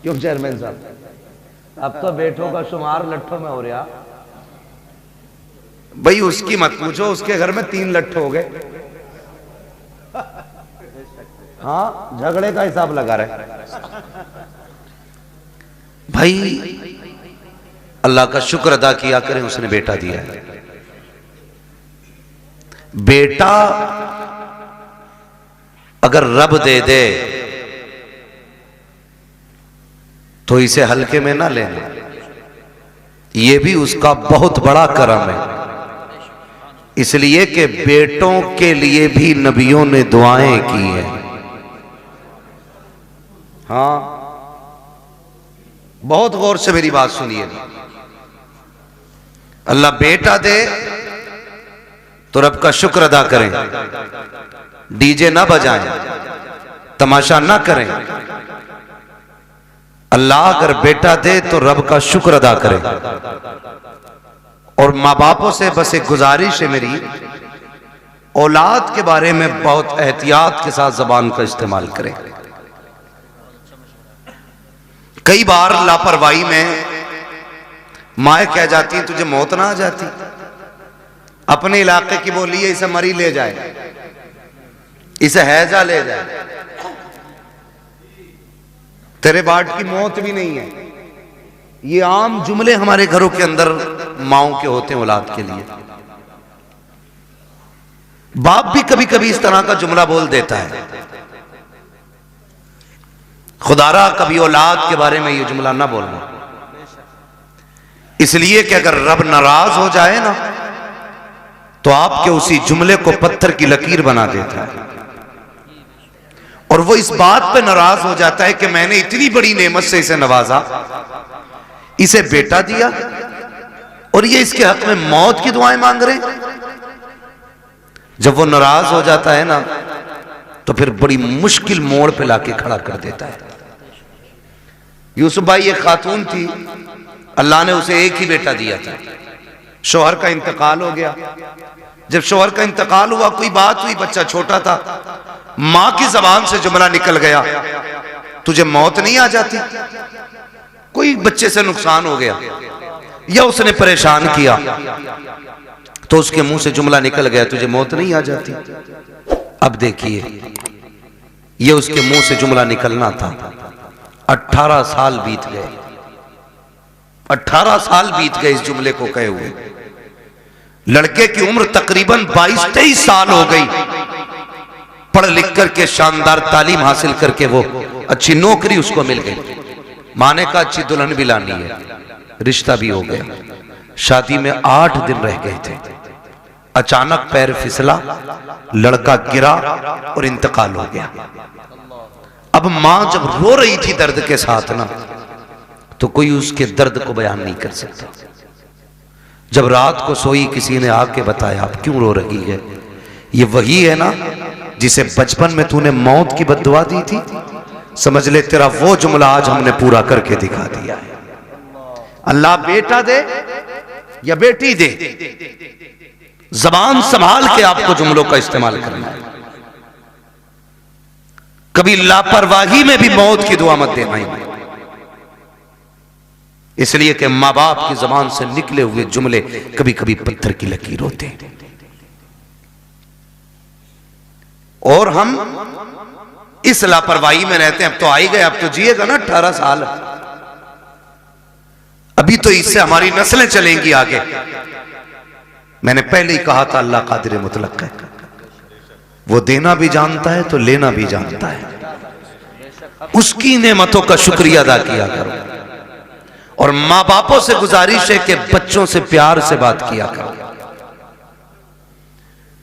क्यों चेयरमैन साहब? अब तो बेटों का शुमार लट्ठों में हो रहा। भाई उसकी मत पूछो, उसके घर में 3 लट्ठे हो गए। हाँ, झगड़े का हिसाब लगा रहे भाई। अल्लाह का शुक्र अदा किया करें, उसने बेटा दिया है। बेटा अगर रब दे दे तो इसे हल्के में ना लेना, यह भी उसका बहुत बड़ा करम है। इसलिए कि बेटों के लिए भी नबियों ने दुआएं की हैं। हाँ, बहुत गौर से मेरी बात सुनिए। अल्लाह बेटा दे तो रब का शुक्र अदा करें, डीजे ना बजाएं, तमाशा ना करें। अल्लाह अगर बेटा दे तो रब का शुक्र अदा करें। और माँ बापों से बस एक गुजारिश है मेरी, औलाद के बारे में बहुत एहतियात के साथ जबान का इस्तेमाल करें। कई बार लापरवाही में माए कह जाती है तुझे मौत ना आ जाती, अपने इलाके की बोली है इसे मरी ले जाए, इसे हैजा ले जाए, तेरे बाट की मौत भी नहीं है। ये आम जुमले हमारे घरों के अंदर माओं के होते हैं औलाद के लिए। बाप भी कभी कभी इस तरह का जुमला बोल देता है। खुदारा कभी औलाद के बारे में ये जुमला ना बोलना, इसलिए कि अगर रब नाराज हो जाए ना तो आपके उसी जुमले को पत्थर की लकीर बना देता है। और वो इस बात पे नाराज हो जाता है कि मैंने इतनी बड़ी नेमत से इसे नवाजा, इसे बेटा दिया और ये इसके हक में मौत की दुआएं मांग रहे। जब वो नाराज हो जाता है ना तो फिर बड़ी मुश्किल मोड़ पे लाके खड़ा कर देता है। यूसुफ भाई एक खातून थी, अल्लाह ने उसे एक ही बेटा दिया था, शौहर का इंतकाल हो गया। जब शौहर का इंतकाल हुआ, कोई बात हुई, बच्चा छोटा था, मां की जबान से जुमला निकल गया तुझे मौत नहीं आ जाती। कोई बच्चे से नुकसान हो गया या उसने परेशान किया तो उसके मुंह से जुमला निकल गया तुझे मौत नहीं आ जाती। अब देखिए, ये उसके मुंह से जुमला निकलना था। 18 साल बीत गए, 18 साल बीत गए इस जुमले को कहे हुए। लड़के की उम्र तकरीबन 22-23 साल हो गई। पढ़ लिख करके शानदार तालीम हासिल करके वो अच्छी नौकरी उसको मिल गई। माने का अच्छी दुल्हन भी लानी है, रिश्ता भी हो गया। शादी में 8 दिन रह गए थे, अचानक पैर फिसला, लड़का गिरा और इंतकाल हो गया। अब मां जब रो रही थी दर्द के साथ ना, तो कोई उसके दर्द को बयान नहीं कर सकता। जब रात को सोई, किसी ने आके बताया आप क्यों रो रही है? ये वही है ना जिसे बचपन में तूने मौत की बद्दुआ दी थी, समझ ले तेरा वो जुमला आज हमने पूरा करके दिखा दिया है। अल्लाह बेटा दे या बेटी दे, जबान संभाल के आपको जुमलों का इस्तेमाल करना है। कभी लापरवाही में भी मौत की दुआ मत देना है, इसलिए कि मां बाप की जबान से निकले हुए जुमले कभी कभी पत्थर की लकीर होते हैं। और हम इस लापरवाही में रहते हैं। अब तो आ ही गए, अब तो जिएगा ना 18 साल, अभी तो इससे हमारी नस्लें चलेंगी आगे। मैंने पहले ही कहा था अल्लाह कादिर मुतलक है, वो देना भी जानता है तो लेना भी जानता है। उसकी नेमतों का शुक्रिया अदा किया करो। और मां बापों से गुजारिश है कि बच्चों से प्यार से बात किया करो,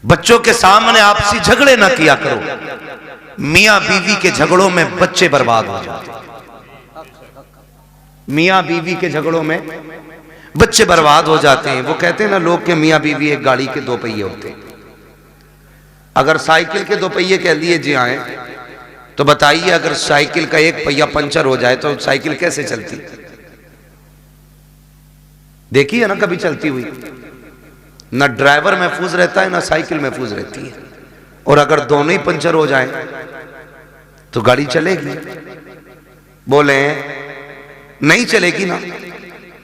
बच्चों के सामने आपसी झगड़े ना किया करो। मियां बीवी के झगड़ों में बच्चे बर्बाद हो जाते हैं। मियां बीवी के झगड़ों में बच्चे बर्बाद हो जाते हैं। वो कहते हैं ना लोग के मियां बीवी एक गाड़ी के 2 पहिए होते हैं। अगर साइकिल के 2 पहिए कह लिए जी आए तो बताइए, अगर साइकिल का एक पहिया पंचर हो जाए तो साइकिल कैसे चलती? देखिए ना कभी चलती हुई, ना ड्राइवर महफूज रहता है ना साइकिल महफूज रहती है। और अगर दोनों ही पंचर हो जाएं तो गाड़ी चलेगी? बोले नहीं चलेगी ना,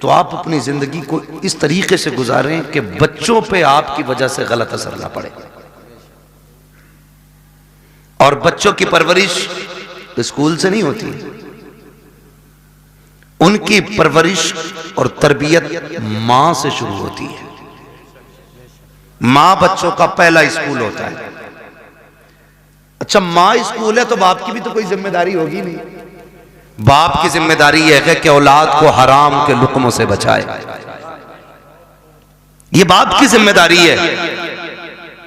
तो आप अपनी जिंदगी को इस तरीके से गुजारें कि बच्चों पे आपकी वजह से गलत असर ना पड़े। और बच्चों की परवरिश स्कूल से नहीं होती, उनकी परवरिश और तरबियत मां से शुरू होती है। मां बच्चों का पहला स्कूल होता है। अच्छा, मां स्कूल है तो बाप की भी तो कोई जिम्मेदारी होगी नहीं। बाप की जिम्मेदारी यह है कि औलाद को हराम के लुक्मों से बचाए। यह बाप की जिम्मेदारी है,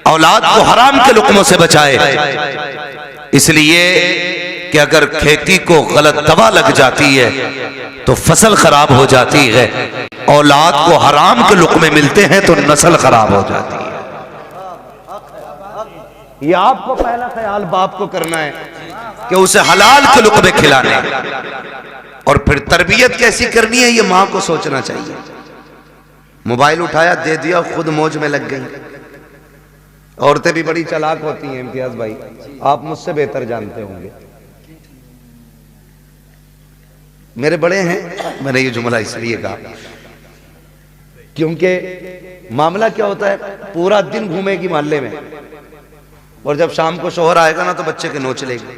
औलाद को हराम के लुक्मों से बचाए। इसलिए कि अगर खेती को गलत दवा लग जाती है तो फसल खराब हो जाती है, औलाद को हराम के लुक्मे मिलते हैं तो नस्ल खराब हो जाती है। ये आपको पहला ख्याल बाप को करना है कि उसे हलाल के लुक्मे खिलाने, और फिर तरबियत कैसी करनी है ये मां को सोचना चाहिए। मोबाइल उठाया, दे दिया, खुद मौज में लग गई। औरतें भी बड़ी चालाक होती हैं इम्तियाज भाई, आप मुझसे बेहतर जानते होंगे। मेरे बड़े हैं, मैंने ये जुमला इसलिए कहा क्योंकि मामला क्या होता है, पूरा दिन घूमेगी मोहल्ले में, और जब शाम को शोहर आएगा ना तो बच्चे के नोच लेगी।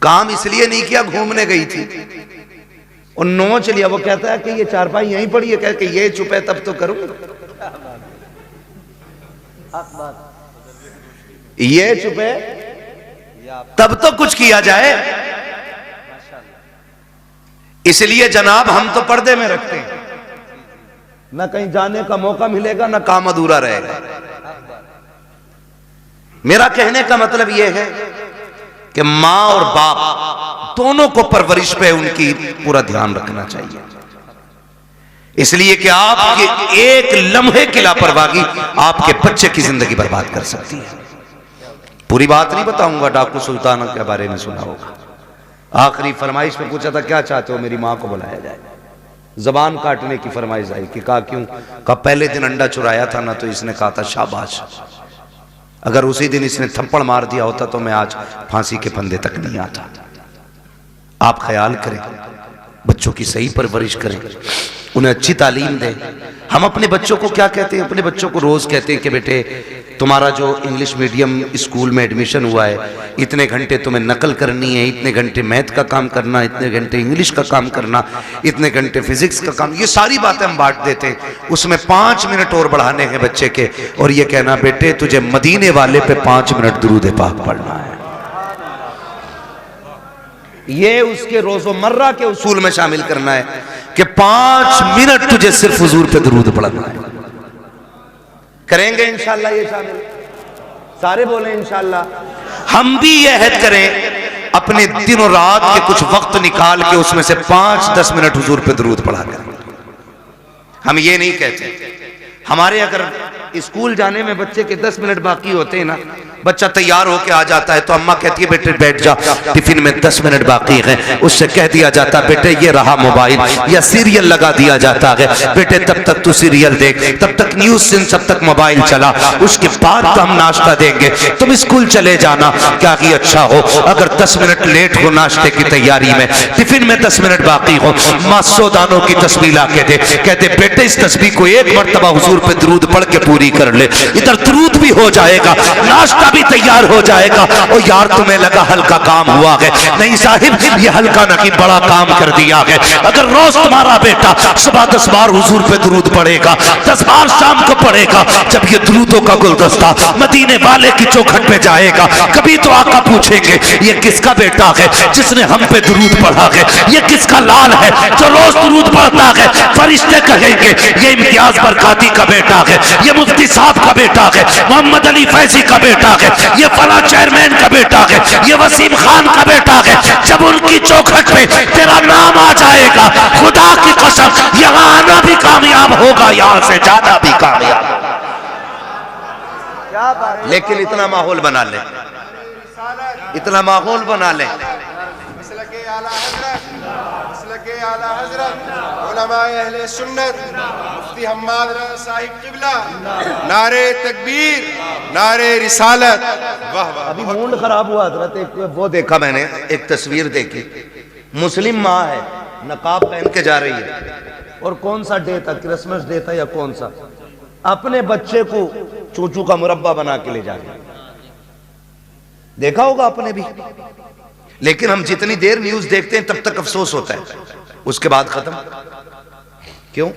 काम इसलिए नहीं किया, घूमने गई थी और नोच लिया। वो कहता है कि ये चारपाई यहीं पड़ी है, कह के ये चुप है तब तो करूंगा, ये चुप है तब तो कुछ किया जाए। इसलिए जनाब हम तो पर्दे में रखते हैं, ना कहीं जाने का मौका मिलेगा ना काम अधूरा रहेगा। मेरा कहने का मतलब यह है कि मां और बाप दोनों को परवरिश पे उनकी पूरा ध्यान रखना चाहिए। इसलिए कि आपके एक लम्हे की लापरवाही आपके बच्चे की जिंदगी बर्बाद कर सकती है। पूरी बात नहीं बताऊंगा, डाकू सुल्ताना के बारे में सुना होगा। आखिरी फरमाइश में पूछा था क्या चाहते हो, मेरी मां को बुलाया जाए। जबान काटने की फरमाइश आई कि कहा क्यों, कहा पहले दिन अंडा चुराया था ना तो इसने कहा था शाबाश, अगर उसी दिन इसने थप्पड़ मार दिया होता तो मैं आज फांसी के फंदे तक नहीं आता। आप ख्याल करें, बच्चों की सही परवरिश करें, उन्हें अच्छी तालीम दें। हम अपने बच्चों को क्या कहते हैं, अपने बच्चों को रोज कहते हैं कि बेटे तुम्हारा जो इंग्लिश मीडियम स्कूल में एडमिशन हुआ है, इतने घंटे तुम्हें नकल करनी है, इतने घंटे मैथ का काम करना, इतने घंटे इंग्लिश का काम करना, इतने घंटे फिजिक्स का काम, ये सारी बातें हम बांट देते हैं। उसमें 5 मिनट और बढ़ाने हैं बच्चे के, और ये कहना बेटे तुझे मदीने वाले पे 5 मिनट दुरूद पाक पढ़ना है। ये उसके रोजमर्रा के उसूल में शामिल करना है कि 5 मिनट तुझे सिर्फ हुजूर पे दुरूद पढ़ना है। करेंगे इंशाल्लाह ये शामिल, सारे बोले इंशाल्लाह। हम भी ये अहद करें अपने दिन और रात के कुछ वक्त निकाल के उसमें से 5-10 मिनट हुजूर पे दुरूद पढ़ा करें। हम ये नहीं कहते, हमारे अगर स्कूल जाने में बच्चे के 10 मिनट बाकी होते हैं ना, बच्चा तैयार होके आ जाता है तो अम्मा कहती है बेटे बैठ जा, टिफिन में 10 मिनट बाकी है, उससे कह दिया जाता बेटे ये रहा मोबाइल, या सीरियल लगा दिया जाता है, बेटे तब तक तू सीरियल देख, तब तक न्यूज सुन, तब तक मोबाइल चला, उसके बाद तो हम नाश्ता देंगे, तुम स्कूल चले जाना। क्या ही अच्छा हो अगर 10 मिनट लेट हो नाश्ते की तैयारी में, टिफिन में 10 मिनट बाकी हो, माँ 100 दानों की तस्बीह ला के दे, कहते बेटे इस तस्बीह को एक मरतबा हुजूर पे दुरूद पढ़ के पूरी कर ले, इधर दुरूद भी हो जाएगा, नाश्ता भी तैयार हो जाएगा। और यार तुम्हें लगा हल्का काम हुआ है, नहीं साहिब ये हल्का नहीं बड़ा काम कर दिया है। अगर रोज तुम्हारा बेटा सुबह 10 बार हुजूर पे दुरूद पढ़ेगा, 10 बार शाम को पढ़ेगा, जब ये दुरूदों का गुलदस्ता मदीने वाले की चौखट पे जाएगा, कभी तो आका पूछेंगे ये किसका बेटा है जिसने हम पे दुरूद पढ़ा है, ये किसका लाल है जो रोज दुरूद पढ़ता है। फरिश्ते कहेंगे ये इम्तियाज बरकाती का बेटा है, ये मुफ्ती साहब का बेटा है, मोहम्मद अली फैजी का बेटा है, ये फला चेयरमैन का बेटा है, ये वसीम खान का बेटा है। जब उनकी चौखट पे तेरा नाम आ जाएगा, खुदा की कसम यहाँ आना भी कामयाब होगा, यहाँ से जाना भी कामयाब। लेकिन इतना माहौल बना ले, इतना माहौल बना ले, आला हज़रत उलमाए अहले सुन्नत मुफ्ती हम्माद रज़ा साहिब क़िबला, नारे तकबीर, नारे रिसालत। वाह वाह। अभी मूड खराब हुआ हज़रत, एक वो देखा मैंने, एक तस्वीर देखी, मुस्लिम माँ है, नकाब पहन के जा रही है। और कौन सा डे था, क्रिसमस डे था या कौन सा, अपने बच्चे को चूचू का मुरब्बा बना के ले जा रही है। देखा होगा आपने भी। लेकिन हम जितनी देर न्यूज देखते हैं तब तक अफसोस होता है, उसके बाद खत्म। क्यों?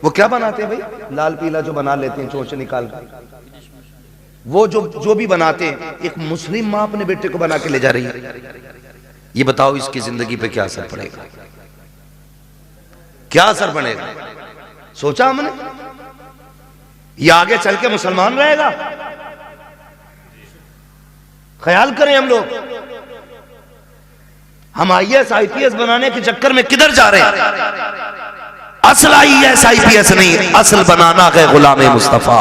वो क्या बनाते हैं भाई, लाल पीला जो बना लेते हैं चोंच निकाल कर, वो जो भी बनाते हैं, एक मुस्लिम मां अपने बेटे को बना के ले जा रही है। ये बताओ इसकी जिंदगी पे क्या असर पड़ेगा, क्या असर पड़ेगा? सोचा हमने? ये आगे चल के मुसलमान रहेगा? ख्याल करें हम लोग। हम IAS IPS बनाने के चक्कर में किधर जा रहे हैं? असल IAS IPS नहीं, असल बनाना है गुलाम मुस्तफा।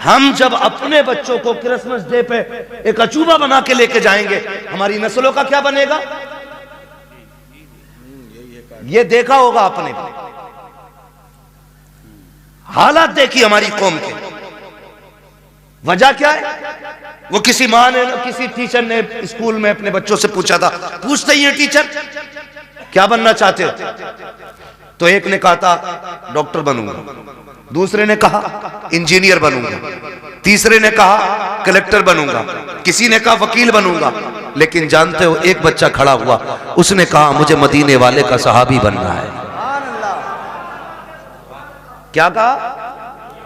हम जब अपने बच्चों को क्रिसमस डे पे एक अचूबा बना के लेके जाएंगे, हमारी नस्लों का क्या बनेगा? ये देखा होगा आपने, हालात देखी हमारी कौम के। वजह क्या है? वो किसी माँ ने, किसी टीचर ने स्कूल में अपने बच्चों से पूछा था, पूछते ही है टीचर क्या बनना चाहते हो? तो एक ने कहा था डॉक्टर बनूंगा, दूसरे ने कहा इंजीनियर बनूंगा, तीसरे ने कहा कलेक्टर बनूंगा, किसी ने कहा वकील बनूंगा। लेकिन जानते हो एक बच्चा खड़ा हुआ, उसने कहा मुझे मदीने वाले का सहाबी बनना है। क्या कहा?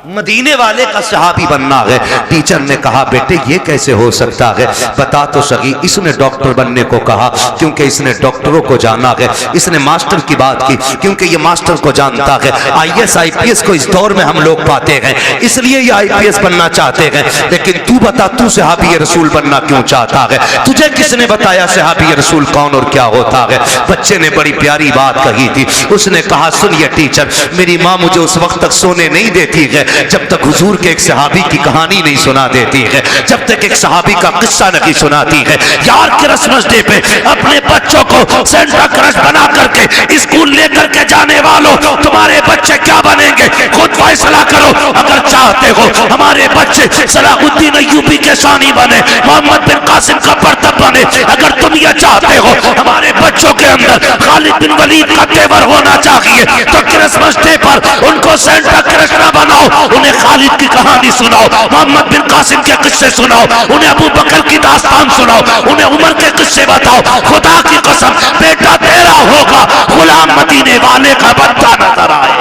मदीने वाले का सहाबी बनना है। टीचर ने कहा बेटे ये कैसे हो सकता है, बता तो सही। इसने डॉक्टर बनने को कहा क्योंकि इसने डॉक्टरों को जाना है, इसने मास्टर की बात की क्योंकि ये मास्टर को जानता है। IAS IPS को इस दौर में हम लोग पाते हैं, इसलिए ये IPS बनना चाहते हैं। लेकिन तू बता, तू सहाबी रसूल बनना क्यों चाहता है? तुझे किसने बताया सहाबी रसूल कौन और क्या होता है? बच्चे ने बड़ी प्यारी बात कही थी। उसने कहा सुनिए टीचर, मेरी माँ मुझे उस वक्त तक सोने नहीं देती है जब तक हुजूर के एक सहाबी की कहानी नहीं सुना देती है, जब तक एक सहाबी का किस्सा नहीं सुनाती है। यार क्रिसमस डे पे अपने बच्चों को सेंटा क्रश बना करके स्कूल लेकर के जाने वालों, तुम्हारे बच्चे क्या बनेंगे खुद फैसला करो। अगर चाहते हो हमारे बच्चे सलाहुद्दीन अय्यूबी के शानी बने, मोहम्मद बिन कासिम का बर्तब बने, अगर तुम ये चाहते हो हमारे बच्चों के अंदर खालिद बिन वलीद का तेवर होना चाहिए, तो क्रिसमस डे पर उनको सेंटा क्रश ना बनाओ, उन्हें खालिद की कहानी सुनाओ, मोहम्मद बिन कासिम के किस्से सुनाओ, उन्हें अबू बकर की दास्तान सुनाओ, उन्हें उमर के किस्से बताओ। खुदा की कसम बेटा तेरा होगा, गुलाम मदीने वाले का बच्चा नजर आए।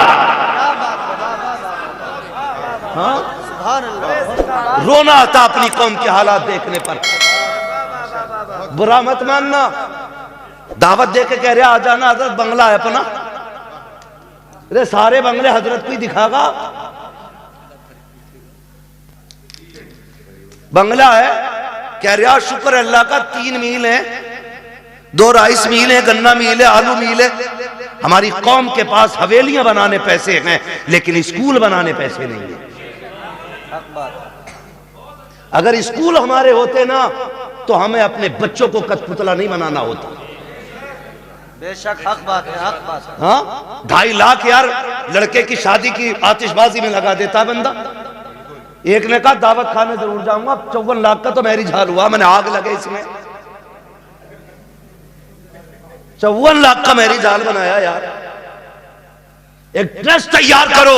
हाँ? रोना आता अपनी कौम के हालात देखने पर। बुरा मत मानना, दावत दे के कह रहे आ जाना, हजरत बंगला है अपना। अरे सारे बंगले हजरत को ही दिखागा। बंगला है, कह रहा शुक्र अल्लाह का 3 मील है, 2 राइस मील है, गन्ना मील है, आलू मील है। हमारी कौम के पास हवेलियां बनाने पैसे हैं लेकिन स्कूल बनाने पैसे नहीं है। अगर स्कूल हमारे होते ना तो हमें अपने बच्चों को कठपुतला नहीं बनाना होता। बेशक हक बात है, हक बात है। हाँ, 2.5 लाख यार लड़के की शादी की आतिशबाजी में लगा देता है बंदा। एक ने कहा दावत खाने जरूर जाऊंगा, 54 लाख का तो मैरिज हाल हुआ, मैंने आग लगे इसमें। 54 लाख का मैरिज हाल बनाया यार। एक ट्रस्ट तैयार करो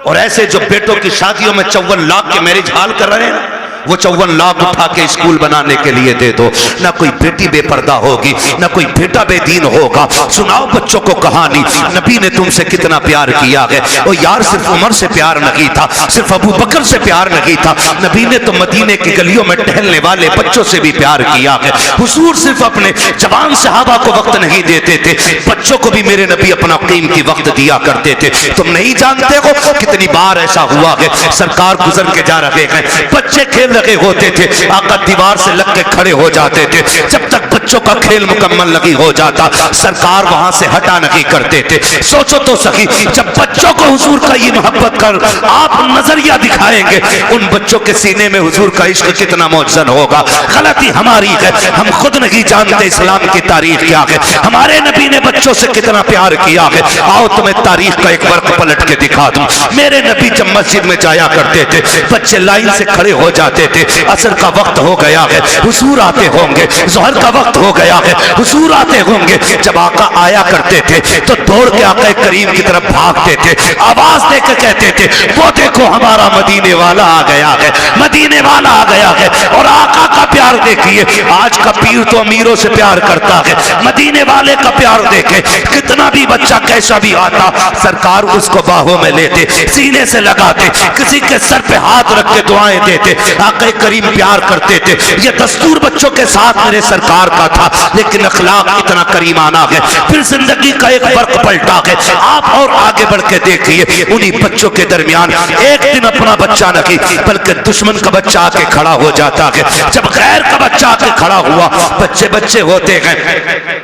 और ऐसे जो बेटों की शादियों में 54 लाख के मैरिज हाल कर रहे हैं वो 54 लाख उठा के स्कूल बनाने के लिए दे दो। ना कोई बेटी बेपर्दा होगी, ना कोई बेटा बेदीन होगा। सुनाओ बच्चों को कहानी, नबी ने तुमसे कितना प्यार किया है। और यार सिर्फ उमर से प्यार नहीं था, सिर्फ अबू बकर से प्यार नहीं था, नबी ने तो मदीने की गलियों में टहलने वाले बच्चों से भी प्यार किया है। हुजूर सिर्फ अपने जवान सहाबा को वक्त नहीं देते थे, बच्चों को भी मेरे नबी अपना कीमती वक्त दिया करते थे। तुम नहीं जानते हो कितनी बार ऐसा हुआ है, सरकार गुजर के जा रहे हैं, बच्चे खेल रहे होते थे, आका दीवार से लग के खड़े हो जाते थे। जब तक बच्चों का खेल मुकम्मल नहीं हो जाता सरकार वहां से हटा नहीं करते थे। सोचो तो सही, जब बच्चों को हुजूर का ये मोहब्बत कर आप नजरिया दिखाएंगे, उन बच्चों के सीने में हुजूर का इश्क कितना मौजन होगा। गलती हमारी है, हम खुद नहीं जानते इस्लाम की तारीख क्या है, हमारे नबी ने बच्चों से कितना प्यार किया है। आओ तुम्हें तारीख का एक वर्क पलट के दिखा दूं। मेरे नबी जब मस्जिद में जाया करते थे, बच्चे लाइन से खड़े हो जाते करते थे, असर का वक्त हो गया है, हुजूर आते होंगे, ज़ोहर का वक्त हो गया है, हुजूर आते होंगे। जब आका आया करते थे तो दौड़ के आका करीम की तरफ भागते थे, आवाज देकर कहते थे वो देखो हमारा मदीने वाला आ गया है, मदीने वाला आ गया है। और आका का प्यार देखिए, आज का पीर तो अमीरों से प्यार करता है, मदीने वाले का प्यार देखे, कितना भी बच्चा कैसा भी आता सरकार उसको बाहों में लेते, सीने से लगाते, किसी के सर पे हाथ रख के दुआएं देते। आका करीम प्यार करते थे। ये दस्तूर बच्चों के साथ मेरे सरकार का था, लेकिन अखलाक इतना करीमाना है। फिर जिंदगी का एक फर्क पलटा है। आप और आगे बढ़ के देखिए, उन्हीं बच्चों के दरमियान एक दिन अपना बच्चा नहीं बल्कि दुश्मन का बच्चा आके खड़ा हो जाता है। जब गैर का बच्चा आके खड़ा हुआ, बच्चे बच्चे होते हैं,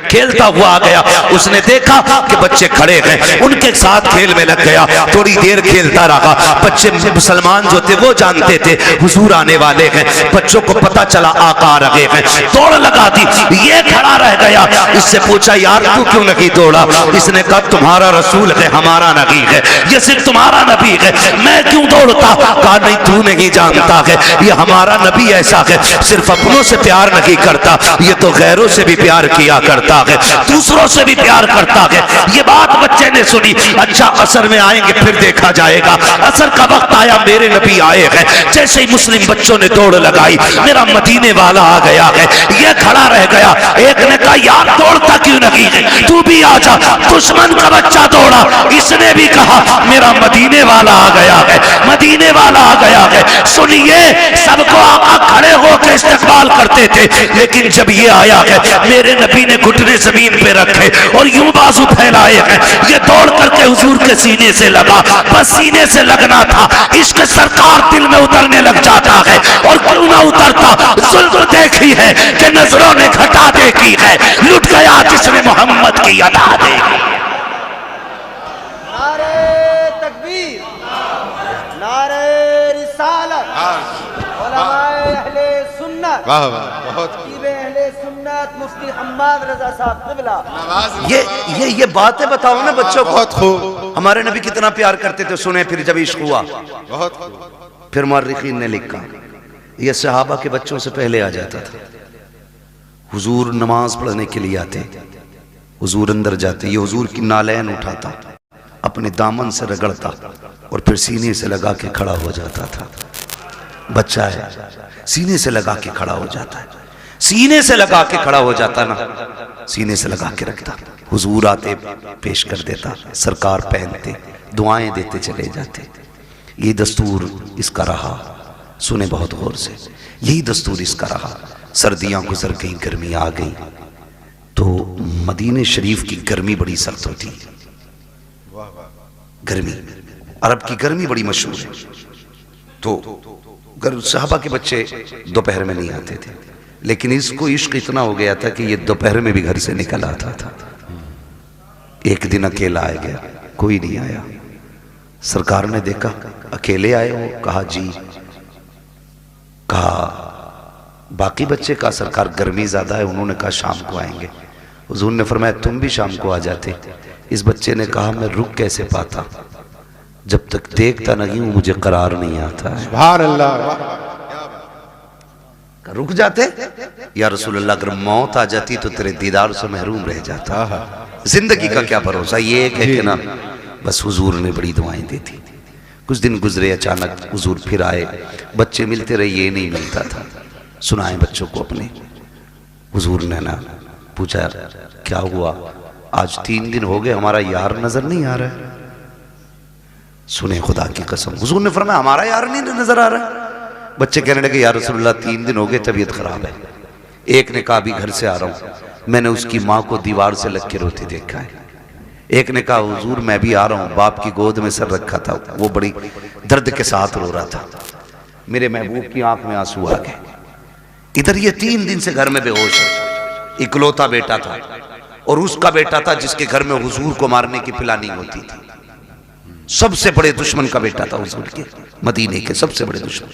खेलता हुआ आ गया, उसने देखा कि बच्चे खड़े हैं, उनके साथ खेल में लग गया। थोड़ी देर खेलता रहा, बच्चे मुसलमान जो थे वो जानते थे हुजूर आने वाले हैं। बच्चों को पता चला आका आ रहे हैं, दौड़ लगा दी। ये खड़ा रह गया, इससे पूछा यार तू क्यों नहीं दौड़ा? इसने कहा तुम्हारा रसूल है, हमारा नबी है, ये सिर्फ तुम्हारा नबी है, मैं क्यों दौड़ता? कहा नहीं तू नहीं जानता है, ये हमारा नबी ऐसा है, सिर्फ अपनों से प्यार नहीं करता, ये तो गैरों से भी प्यार किया करता है, दूसरों से भी प्यार करता है। ये बात बच्चे ने सुनी। अच्छा असर में आएंगे फिर देखा जाएगा। असर का वक्त आया, मेरे नबी आए हैं। जैसे ही मुस्लिम बच्चों ने दौड़ लगाई, मेरा मदीने वाला आ गया है। ये खड़ा रह गया। एक ने कहा यार दौड़ता क्यों नहीं है, तू भी आ जा। दुश्मन का बच्चा दौड़ा, इसने भी कहा मेरा मदीने वाला आ गया है, मदीने वाला आ गया है। सुनिए, सबको आका खड़े होकर इस्तकबाल करते थे, लेकिन जब ये आया है, मेरे नबी ने घुटने जमीन पे रखे और यूं बाजू फैलाए हैं। ये दौड़ करके हुजूर के सीने से लगा, बस सीने से लगना था। इश्क सरकार दिल में उतरने लग जाता है, और क्यों ना उतरता? जुल्म देखी है कि नजरों ने घटा देखी है, लुट गया जिसने मोहम्मद की अदा देखी। नारे तकबीर, नारे रिसालत, उलमाए अहले सुन्नत, वाह वाह, बहुत खतीब अहले सुन्नत मुफ्ती हम्माद रजा साहब क़िबला। ये बातें बताओ ना बच्चों को। बहुत खूब। हमारे नबी कितना प्यार करते थे, सुने फिर जब इश्क हुआ। बहुत खूब। फिर मुअर्रिखीन ने लिखा, ये सहाबा के बच्चों से पहले आ जाता था। हुजूर नमाज पढ़ने के लिए आते, हुजूर अंदर जाते, ये हुजूर की नालैन उठाता, अपने दामन से रगड़ता और फिर सीने से लगा के खड़ा हो जाता था। बच्चा है, सीने से लगा के खड़ा हो जाता है, सीने से लगा के खड़ा हो जाता ना, सीने से लगा के रखता। हुजूर आते पेश कर देता, सरकार पहनते, दुआएं देते चले जाते। ये दस्तूर इसका रहा। सुने बहुत गौर से, यही दस्तूर इसका रहा। सर्दियां गुजर गई, गर्मी आ गई, तो मदीने शरीफ की गर्मी बड़ी सख्त होती है। गर्मी, अरब की गर्मी बड़ी मशहूर है। तो सहाबा के बच्चे दोपहर में नहीं आते थे, लेकिन इसको इश्क इतना हो गया था कि ये दोपहर में भी घर से निकल आता था। एक दिन अकेला आ गया, कोई नहीं आया। सरकार ने देखा अकेले आए हो, कहा जी। कहा बाकी बच्चे का सरकार गर्मी ज्यादा है, उन्होंने कहा शाम को आएंगे। हुजूर ने फरमाया तुम भी शाम को आ जाते। इस बच्चे ने कहा मैं रुक कैसे पाता, जब तक देखता नहीं हूं मुझे करार नहीं आता है। सुभान अल्लाह। रुक जाते या रसूल अल्लाह, अगर मौत आ जाती तो तेरे दीदार से महरूम रह जाता। जिंदगी का क्या भरोसा। ये एक है कि ना, बस हुजूर ने बड़ी दुआएं दी थी। कुछ दिन गुजरे, अचानक हुजूर फिर आए, बच्चे मिलते रहे, ये नहीं मिलता था। सुनाए बच्चों को अपने। हुजूर ने ना पूछा क्या हुआ, आज 3 दिन हो गए हमारा यार नजर नहीं आ रहा है। सुने खुदा की कसम, हुजूर ने फरमाया हमारा यार नहीं नजर आ रहा है। बच्चे कहने लगे या रसूलल्लाह 3 दिन हो गए, तबीयत खराब है। एक ने कहा अभी घर से आ रहा हूं, मैंने उसकी माँ को दीवार से लग के रोते देखा है। एक ने कहा हुजूर मैं भी आ रहा हूं, बाप की गोद में सर रखा था, वो बड़ी दर्द के साथ रो रहा था, मेरे महबूब की आंख में आंसू आ गए। इधर ये 3 दिन से घर में बेहोश है। इकलौता बेटा था, और उसका बेटा था जिसके घर में हुजूर को मारने की प्लानिंग होती थी। सबसे बड़े दुश्मन का बेटा था हुजूर के, मदीने के सबसे बड़े दुश्मन,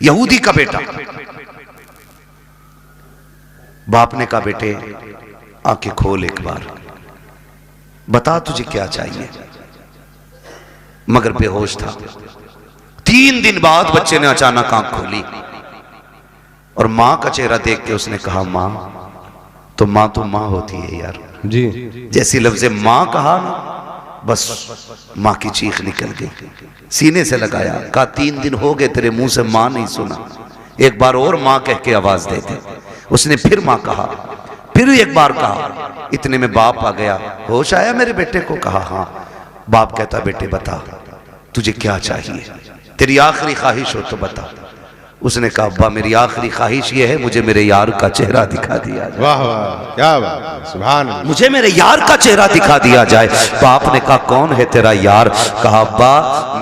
यहूदी का बेटा। बाप ने कहा बेटे आंखें खोल एक बार, बता तुझे क्या चाहिए। मगर बेहोश था। 3 दिन बाद बच्चे ने अचानक आंख खोली। और माँ का चेहरा देख के उसने कहा माँ तो माँ होती है यार जी। जैसी लफ्ज़ माँ कहा ना बस माँ की चीख निकल गई, सीने से लगाया, कहा 3 दिन हो गए तेरे मुंह से माँ नहीं सुना, एक बार और माँ कह के आवाज दे दे। उसने फिर माँ कहा, फिर एक बार कहा, इतने में बाप आ गया, होश आया मेरे बेटे को? कहा हाँ। बाप कहता बेटे बता तुझे क्या चाहिए, तेरी आखिरी ख्वाहिश हो तो बता। उसने कहा अब्बा मेरी आखिरी ख्वाहिश ये है मुझे मेरे यार का चेहरा दिखा दिया जाए। वाह वाह क्या बात, सुभान अल्लाह। मुझे मेरे यार का चेहरा दिखा दिया जाए। बाप ने कहा कौन है तेरा यार? कहा अब्बा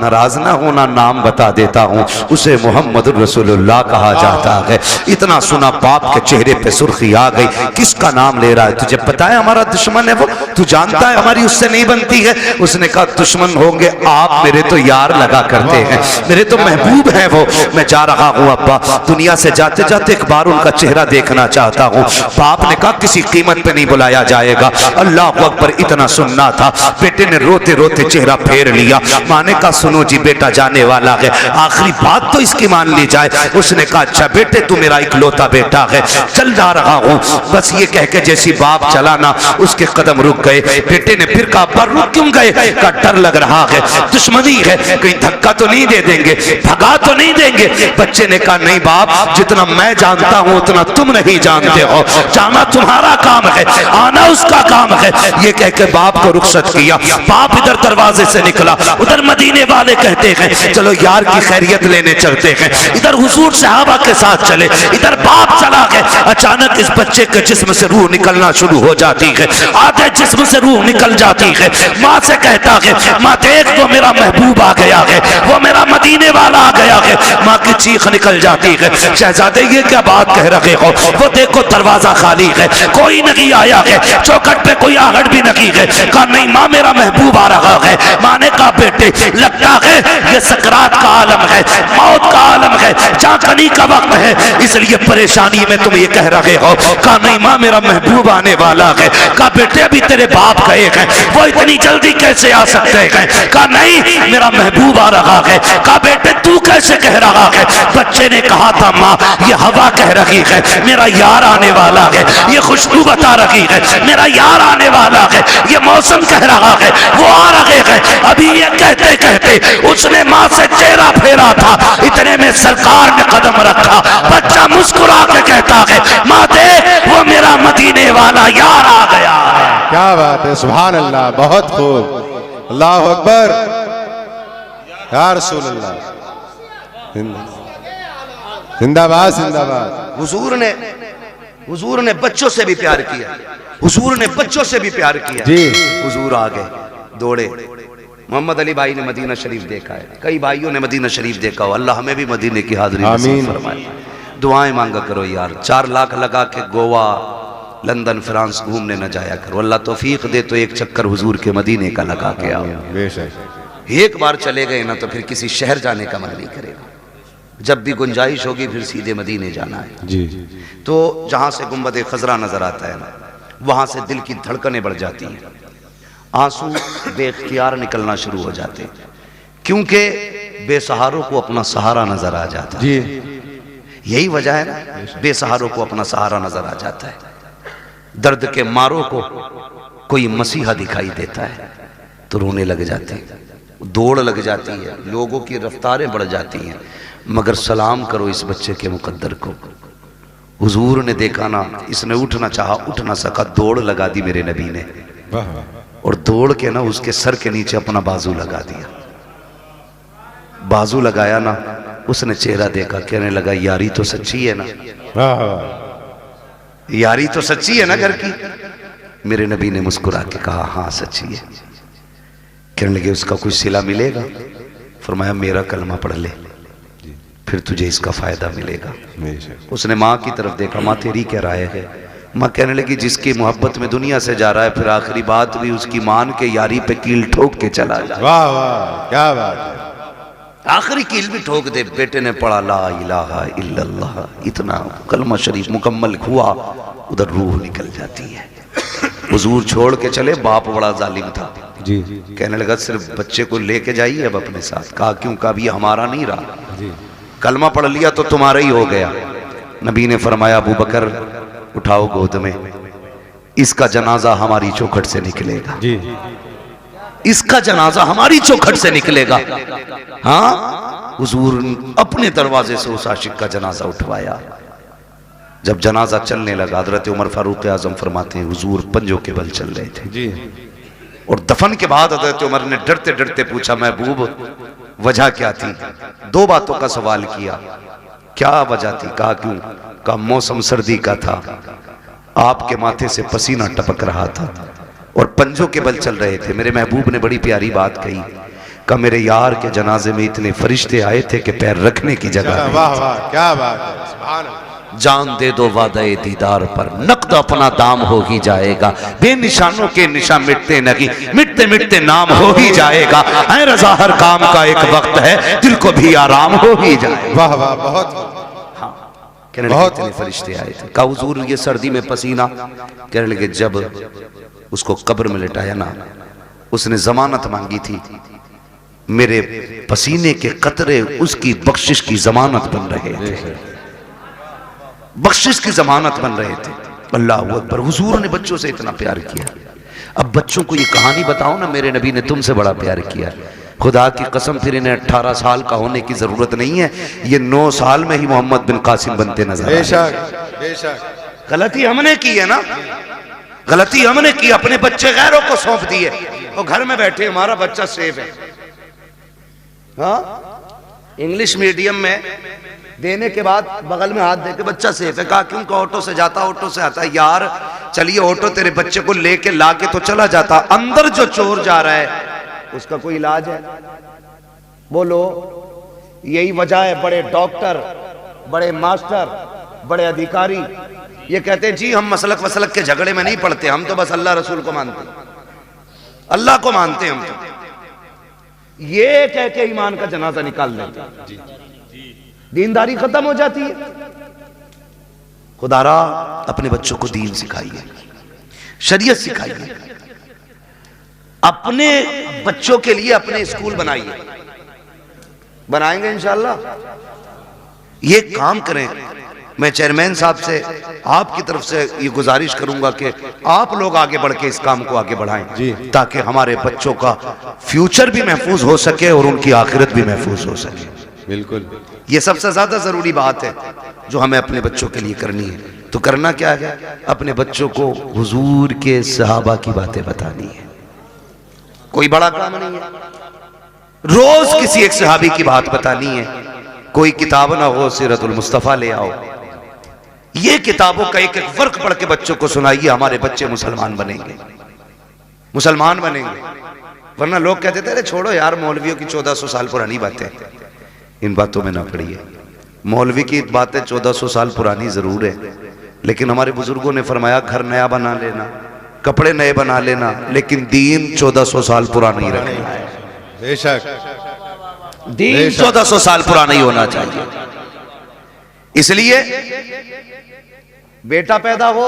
नाराज ना होना, नाम बता देता हूँ, उसे मोहम्मद रसूलुल्लाह कहा जाता है। इतना सुना बाप के चेहरे पे सुर्खी आ गई, किसका नाम ले रहा है? तुझे पता है हमारा दुश्मन है वो, तू जानता है हमारी उससे नहीं बनती है। उसने कहा दुश्मन होंगे आप, मेरे तो यार लगा करते हैं, मेरे तो महबूब है वो। मैं जा रहा हूँ अब्बा, दुनिया से जाते जाते एक बार उनका चेहरा देखना चाहता हूँ। बाप ने कहा किसी कीमत पे नहीं बुलाया जाएगा। अल्लाह अकबर, इतना सुनना था। बेटे ने रोते रोते चेहरा फेर लिया। माँ ने कहा सुनो जी बेटा जाने वाला है, आखिरी बात तो इसकी मान ली जाए। उसने कहा अच्छा बेटे तू मेरा इकलौता बेटा है, चल जा रहा हूँ। बस ये कह के जैसी बाप चला ना, उसके कदम रुक गए। बेटे ने फिर कहा पर रुक क्यों गए? का डर लग रहा है, दुश्मनी है, कहीं धक्का तो नहीं दे देंगे, भगा तो नहीं देंगे। बच्चे ने कहा नहीं बाप, जितना मैं जानता हूं उतना तुम नहीं जानते हो, जाना तुम्हारा काम है, आना उसका काम है। ये कह के बाप को रुखसत किया। बाप इधर दरवाजे से निकला, उधर मदीने वाले कहते हैं चलो यार की खैरियत लेने चलते हैं। इधर हुजूर सहाबा के साथ चले, इधर बाप चला गया। अचानक इस बच्चे के जिस्म से रूह निकलना शुरू हो जाती है, आधे जिस्म से रूह निकल जाती है। माँ से कहता है माँ देख वो मेरा महबूब आ गया है, वो मेरा मदीने वाला आ गया है। माँ की चीख निकल जाती है। शहजादे ये क्या बात कह रहे हो? वो देखो दरवाजा खाली है, कोई नहीं आया है, चौखट पे कोई आहट भी नहीं है। कहा नहीं माँ मेरा महबूब आ रहा है। माँ ने कहा बेटे लगता है ये सकरात का आलम है, मौत का आलम है, चाकनी का वक्त है, इसलिए परेशानी में तुम ये कह रहे हो। कहा नहीं माँ मेरा महबूब आने वाला है। कहा बेटे अभी तेरे बाप गए हैं, वो इतनी जल्दी कैसे आ सकते हैं? कहा नहीं मेरा महबूब आ रहा है। कहा बेटे तू कैसे कह रहा है? बच्चे ने कहा था माँ ये हवा कह रही है मेरा यार आने वाला है, ये खुशबू बता रही है मेरा यार आने वाला है, ये मौसम कह रहा है वो आ रहे हैं। अभी ये कहते कहते उसने माँ से चेहरा फेरा था, इतने में सरकार ने कदम रखा। बच्चा मुस्कुरा के कहता है माँ देख वो मेरा मदीने वाला यार आ गया है। क्या बात है, सुभान अल्लाह, बहुत खूब, अल्लाह अकबर, या रसूल अल्लाह, जिंदाबाद जिंदाबाद। हुजूर ने बच्चों से भी प्यार किया, हुजूर ने बच्चों से भी प्यार किया जी। हुजूर आ गए, दौड़े। मोहम्मद अली भाई ने मदीना शरीफ देखा है, कई भाइयों ने मदीना शरीफ देखा हो। अल्लाह हमें भी मदीने की हाजिरी नसीब फरमाए। दुआएं मांगा करो यार, 4 लाख लगा के गोवा लंदन फ्रांस घूमने न जाया करो। अल्लाह तौफीक दे तो एक चक्कर हुजूर के मदीने का लगा के आओ। बेशक एक बार चले गए ना तो फिर किसी शहर जाने का मन नहीं करेगा। जब भी गुंजाइश होगी फिर सीधे मदीने जाना है। जी। तो जहां से गुंबद खजरा नजर आता है ना, वहां से दिल की धड़कनें बढ़ जाती हैं, आंसू बेख्तियार निकलना शुरू हो जाते हैं, क्योंकि बेसहारों को अपना सहारा नजर आ जाता है। जी। यही वजह है ना, बेसहारों को अपना सहारा नजर आ जाता है। दर्द के मारों को कोई मसीहा दिखाई देता है तो रोने लग जाते हैं, दौड़ लग जाती है, लोगों की रफ्तारें बढ़ जाती हैं। मगर सलाम करो इस बच्चे के मुकद्दर को। हुजूर ने देखा ना, इसने उठना चाहा, उठ ना सका, दौड़ लगा दी मेरे नबी ने, और दौड़ के ना उसके सर के नीचे अपना बाजू लगा दिया। बाजू लगाया ना, उसने चेहरा देखा, कहने लगा यारी तो सच्ची है ना, यारी तो सच्ची है ना घर की। मेरे नबी ने मुस्कुरा के कहा हाँ सच्ची है। कहने लगे उसका कुछ सिला मिलेगा? फरमाया मेरा कलमा पढ़ ले, फिर तुझे इसका फायदा मिलेगा। उसने माँ की तरफ देखा, माँ तेरी क्या राय है? माँ कहने लगी जिसकी मोहब्बत में दुनिया से जा रहा है, फिर आखिरी बात भी उसकी मान के यारी पे कील ठोक के चला जाए। वाह वाह क्या बात है, आखिरी कील भी ठोक दे। बेटे ने पढ़ा ला इलाहा इल्लल्लाह, इतना कलमा शरीफ मुकम्मल हुआ, उधर रूह निकल जाती है। हुजूर छोड़ के चले, बाप बड़ा जालिम था जी। कहने लगा सिर्फ बच्चे को लेके जाइए अब अपने साथ। कहा क्यों? कहा भी हमारा नहीं रहा, कलमा पढ़ लिया तो तुम्हारा ही हो गया। नबी ने फरमाया अबू बकर उठाओ गोद में, इसका जनाजा हमारी चौखट से निकलेगा। जी इसका जनाजा हमारी चौखट से निकलेगा। हाँ, हुजूर अपने दरवाजे से उस आशिक का जनाजा उठवाया। जब जनाजा चलने लगा, हजरत उमर फारूक आजम फरमाते हैं हुजूर पंजों के बल चल रहे थे। जी और दफन के बाद हजरत उमर ने डरते डरते पूछा महबूब वजह क्या थी? दो बातों का सवाल किया। क्या वजह थी? कहा क्यों? कहा मौसम सर्दी का था, आपके माथे से पसीना टपक रहा था और पंजों के बल चल रहे थे। मेरे महबूब ने बड़ी प्यारी बात कही, कहा मेरे यार के जनाजे में इतने फरिश्ते आए थे कि पैर रखने की जगह नहीं। वाह वाह क्या बात है, सुभान अल्लाह। जान दे दो वादे दीदार पर, नकद अपना दाम हो ही जाएगा। बेनिशानों के निशान मिटते नहीं, मिटते मिटते नाम हो ही जाएगा। ऐ रजा हर काम का एक वक्त है, दिल को भी आराम हो ही जाएगा। वाह वाह बहुत कहने लगे इतने फरिश्ते आए थे। कहा हुजूर ये सर्दी में पसीना? कहने लगे जब उसको कब्र में लिटाया ना, उसने जमानत मांगी थी, मेरे पसीने के कतरे उसकी बख्शिश की जमानत बन रहे थे, बख्शिश की जमानत बन रहे थे। अल्लाह अकबर। हुजूर ने बच्चों से इतना प्यार किया। अब बच्चों को ये कहानी बताओ ना, मेरे नबी ने तुमसे बड़ा प्यार किया। खुदा की कसम फिर इन्हें 18 साल का होने की जरूरत नहीं है, ये 9 साल में ही मोहम्मद बिन कासिम बनते नजर आए। बेशक बेशक। गलती हमने की है ना, गलती हमने की, अपने बच्चे गैरों को सौंप दिए और घर में बैठे हमारा बच्चा सेफ है। हाँ, इंग्लिश मीडियम में देने के बाद बगल में हाथ देके बच्चा सेफ है। कहा क्यों? ऑटो से जाता, ऑटो से आता। यार चलिए ऑटो तेरे बच्चे को लेके लाके तो चला जाता, अंदर जो चोर जा रहा है उसका कोई इलाज है? बोलो। यही वजह है बड़े डॉक्टर, बड़े मास्टर, बड़े अधिकारी ये कहते हैं जी हम मसलक वसलक के झगड़े में नहीं पड़ते, हम तो बस अल्लाह रसूल को मानते हैं, अल्लाह को मानते हैं हम तो। ये कह के ईमान का जनाजा निकाल देते हैं, दीनदारी खत्म हो जाती है। खुदारा अपने बच्चों को दीन सिखाइए, शरीयत सिखाइए, अपने बच्चों के लिए अपने स्कूल बनाइए। बनाएंगे इंशाअल्लाह। ये काम करें। मैं चेयरमैन साहब से आपकी तरफ से ये गुजारिश करूंगा कि आप लोग आगे बढ़ के इस काम को आगे बढ़ाएं, ताकि हमारे बच्चों का फ्यूचर भी महफूज हो सके और उनकी आखिरत भी महफूज हो सके। बिल्कुल, ये सबसे ज्यादा जरूरी बात है जो हमें अपने बच्चों के लिए करनी है। तो करना क्या है? अपने बच्चों को हुजूर के सहाबा की बातें बतानी है। कोई बड़ा काम नहीं है, रोज किसी एक सहाबी की बात बतानी है। कोई किताब ना हो, सीरतुल मुस्तफा ले आओ, ये किताबों का एक एक वर्क पढ़ के बच्चों को सुनाइए। हमारे बच्चे मुसलमान बनेंगे, मुसलमान बनेंगे। वरना लोग कहते थे अरे छोड़ो यार, मौलवियों की 1400 साल पुरानी बातें, इन बातों में ना पड़िए। मौलवी की बातें 1400 साल पुरानी जरूर है, लेकिन हमारे बुजुर्गों ने फरमाया घर नया बना लेना, कपड़े नए बना लेना, लेकिन दीन 1400 साल पुराना ही रखना है। बेशक दीन 1400 साल पुराना ही होना चाहिए। इसलिए बेटा पैदा हो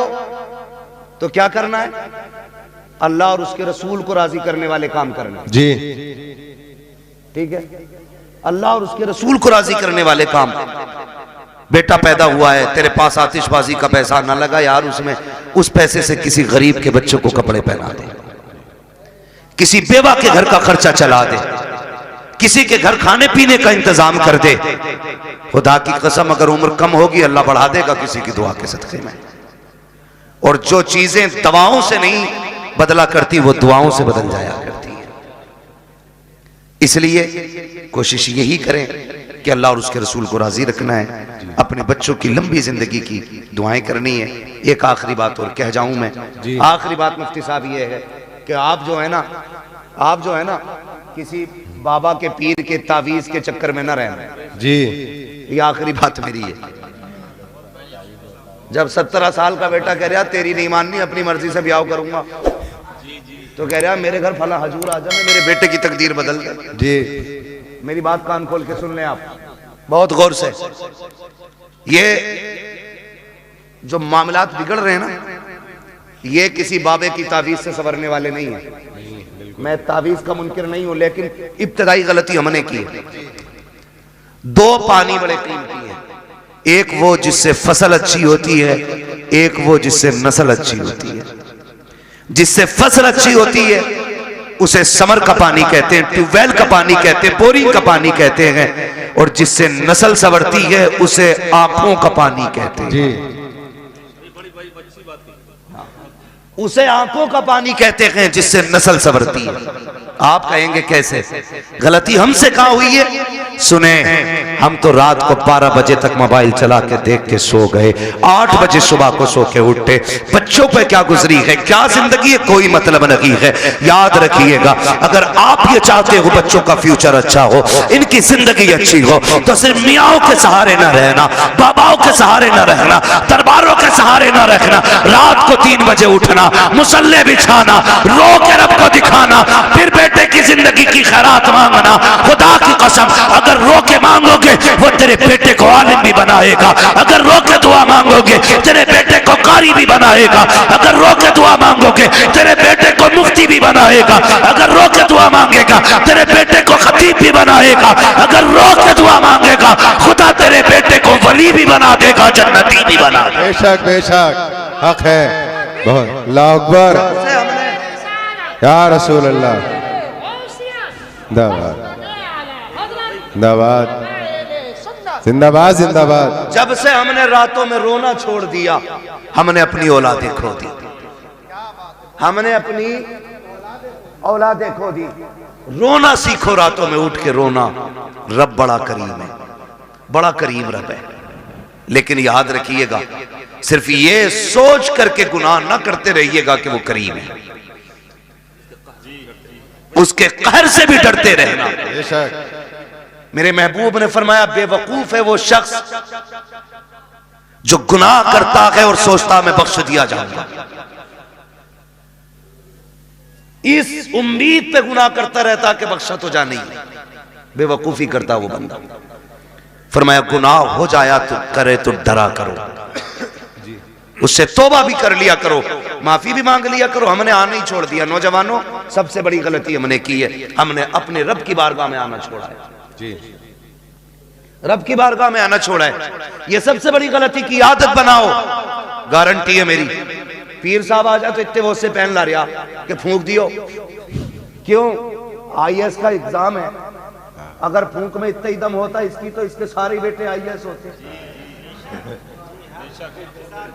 तो क्या करना है? अल्लाह और उसके रसूल को राजी करने वाले काम करना। जी ठीक है, अल्लाह और उसके रसूल को राजी करने वाले काम। बेटा पैदा हुआ है, तेरे पास आतिशबाजी का पैसा ना लगा यार, उसमें उस पैसे से किसी गरीब के बच्चों को कपड़े पहना दे, किसी बेवा के घर का खर्चा चला दे, किसी के घर खाने पीने का इंतजाम कर दे। खुदा की कसम अगर उम्र कम होगी अल्लाह बढ़ा देगा किसी की दुआ के सदके में। और जो चीजें दवाओं से नहीं बदला करती वो दुआओं से बदल जाया करती है। इसलिए कोशिश यही करें कि अल्लाह और उसके रसूल को राजी रखना है, अपने बच्चों की लंबी जिंदगी की दुआएं करनी है। एक आखिरी बात और कह जाऊं मैं, आखिरी बात मुफ्ती साहब ये है कि आप जो है ना किसी बाबा के पीर के तावीज के चक्कर में ना रहना जी। ये आखिरी बात मेरी है। जब 17 साल का बेटा कह रहा तेरी नहीं माननी, अपनी मर्जी से ब्याह करूंगा, तो कह रहा मेरे घर फला हजूर आ जा, मैं मेरे बेटे की तकदीर बदल दे। जी मेरी बात कान खोल के सुन लें आप बहुत गौर से। ये जो मामलात बिगड़ रहे हैं ना, ये किसी बाबे की तावीज से संवरने वाले नहीं है। मैं तावीज का मुनकिर नहीं हूं, लेकिन इब्तदाई गलती हमने की है। 2 पानी बड़े कीमती हैं, एक वो जिससे फसल अच्छी होती है, एक वो जिससे नस्ल अच्छी होती है। जिससे फसल अच्छी होती है उसे समर का पानी कहते हैं, ट्यूबवेल का पानी कहते हैं, बोरिंग का पानी कहते हैं। और जिससे नस्ल संवरती है उसे आंखों का पानी कहते हैं। जी उसे आंखों का पानी कहते हैं जिससे नस्ल संवरती है। आप कहेंगे कैसे? गलती हमसे कहां हुई है? सुने, हम तो रात को 12 बजे तक मोबाइल चला के देख के सो गए, 8 बजे सुबह को सो के उठे। बच्चों पे क्या गुजरी है, क्या जिंदगी है, कोई मतलब नहीं है। याद रखिएगा, अगर आप ये चाहते हो बच्चों का फ्यूचर अच्छा हो, इनकी जिंदगी अच्छी हो, तो सिर्फ मियाओं के सहारे न रहना, बाबाओं के सहारे न रहना, दरबारों के सहारे न रखना। रात को 3 बजे उठना, मुसल्ले बिछाना, रो के रब को दिखाना, फिर बेटे की जिंदगी की खैरात मांगना। खुदा की कसम, अगर रो के मांगोगे वो तेरे बेटे को आलिम भी बनाएगा। अगर रो के दुआ मांगोगे तेरे बेटे को कारी भी बनाएगा। अगर रो के दुआ मांगोगे तेरे बेटे को मुफ्ती भी बनाएगा। अगर रो के दुआ मांगेगा तेरे बेटे को खतीब भी बनाएगा। अगर रो के दुआ मांगेगा खुदा तेरे बेटे को वली भी बना देगा, जन्नती भी बना देगा। बेशक बेशक हक है बहुत। अल्लाह अकबर या रसूल अल्लाह। जिंदाबाद जिंदाबाद जिंदाबाद जिंदाबाद। जब से हमने रातों में रोना छोड़ दिया, हमने अपनी औलादें खो दी। हमने अपनी औलादें खो दी। रोना सीखो, रातों में उठ के रोना। रब बड़ा करीम है, बड़ा करीम रब है। लेकिन याद रखिएगा, सिर्फ ये सोच करके गुनाह ना करते रहिएगा कि वो करीम है। उसके कहर से भी डरते रहना। मेरे महबूब ने फरमाया, बेवकूफ है वो शख्स जो गुनाह करता है और सोचता मैं बख्श दिया जाऊंगा। इस उम्मीद पे गुनाह करता रहता कि बख्शा तो जा नहीं, बेवकूफी करता वो बंदा। फरमाया, गुनाह हो जाया तो करे तो डरा करो, उससे तौबा भी कर लिया करो, माफी भी मांग लिया करो। हमने आना ही छोड़ दिया। नौजवानों, सबसे बड़ी गलती हमने की है, हमने अपने रब की बारगाह में आना छोड़ा है। जी, रब की बारगाह में आना छोड़ा है। ये सबसे बड़ी गलती की आदत बनाओ, गारंटी है मेरी। पीर साहब आ जाए तो इतने वो से पहन ला रहा कि फूंक दियो। क्यों? IAS का एग्जाम है, अगर फूंक में इतना ही दम होता इसकी तो इसके सारे बेटे IAS होते।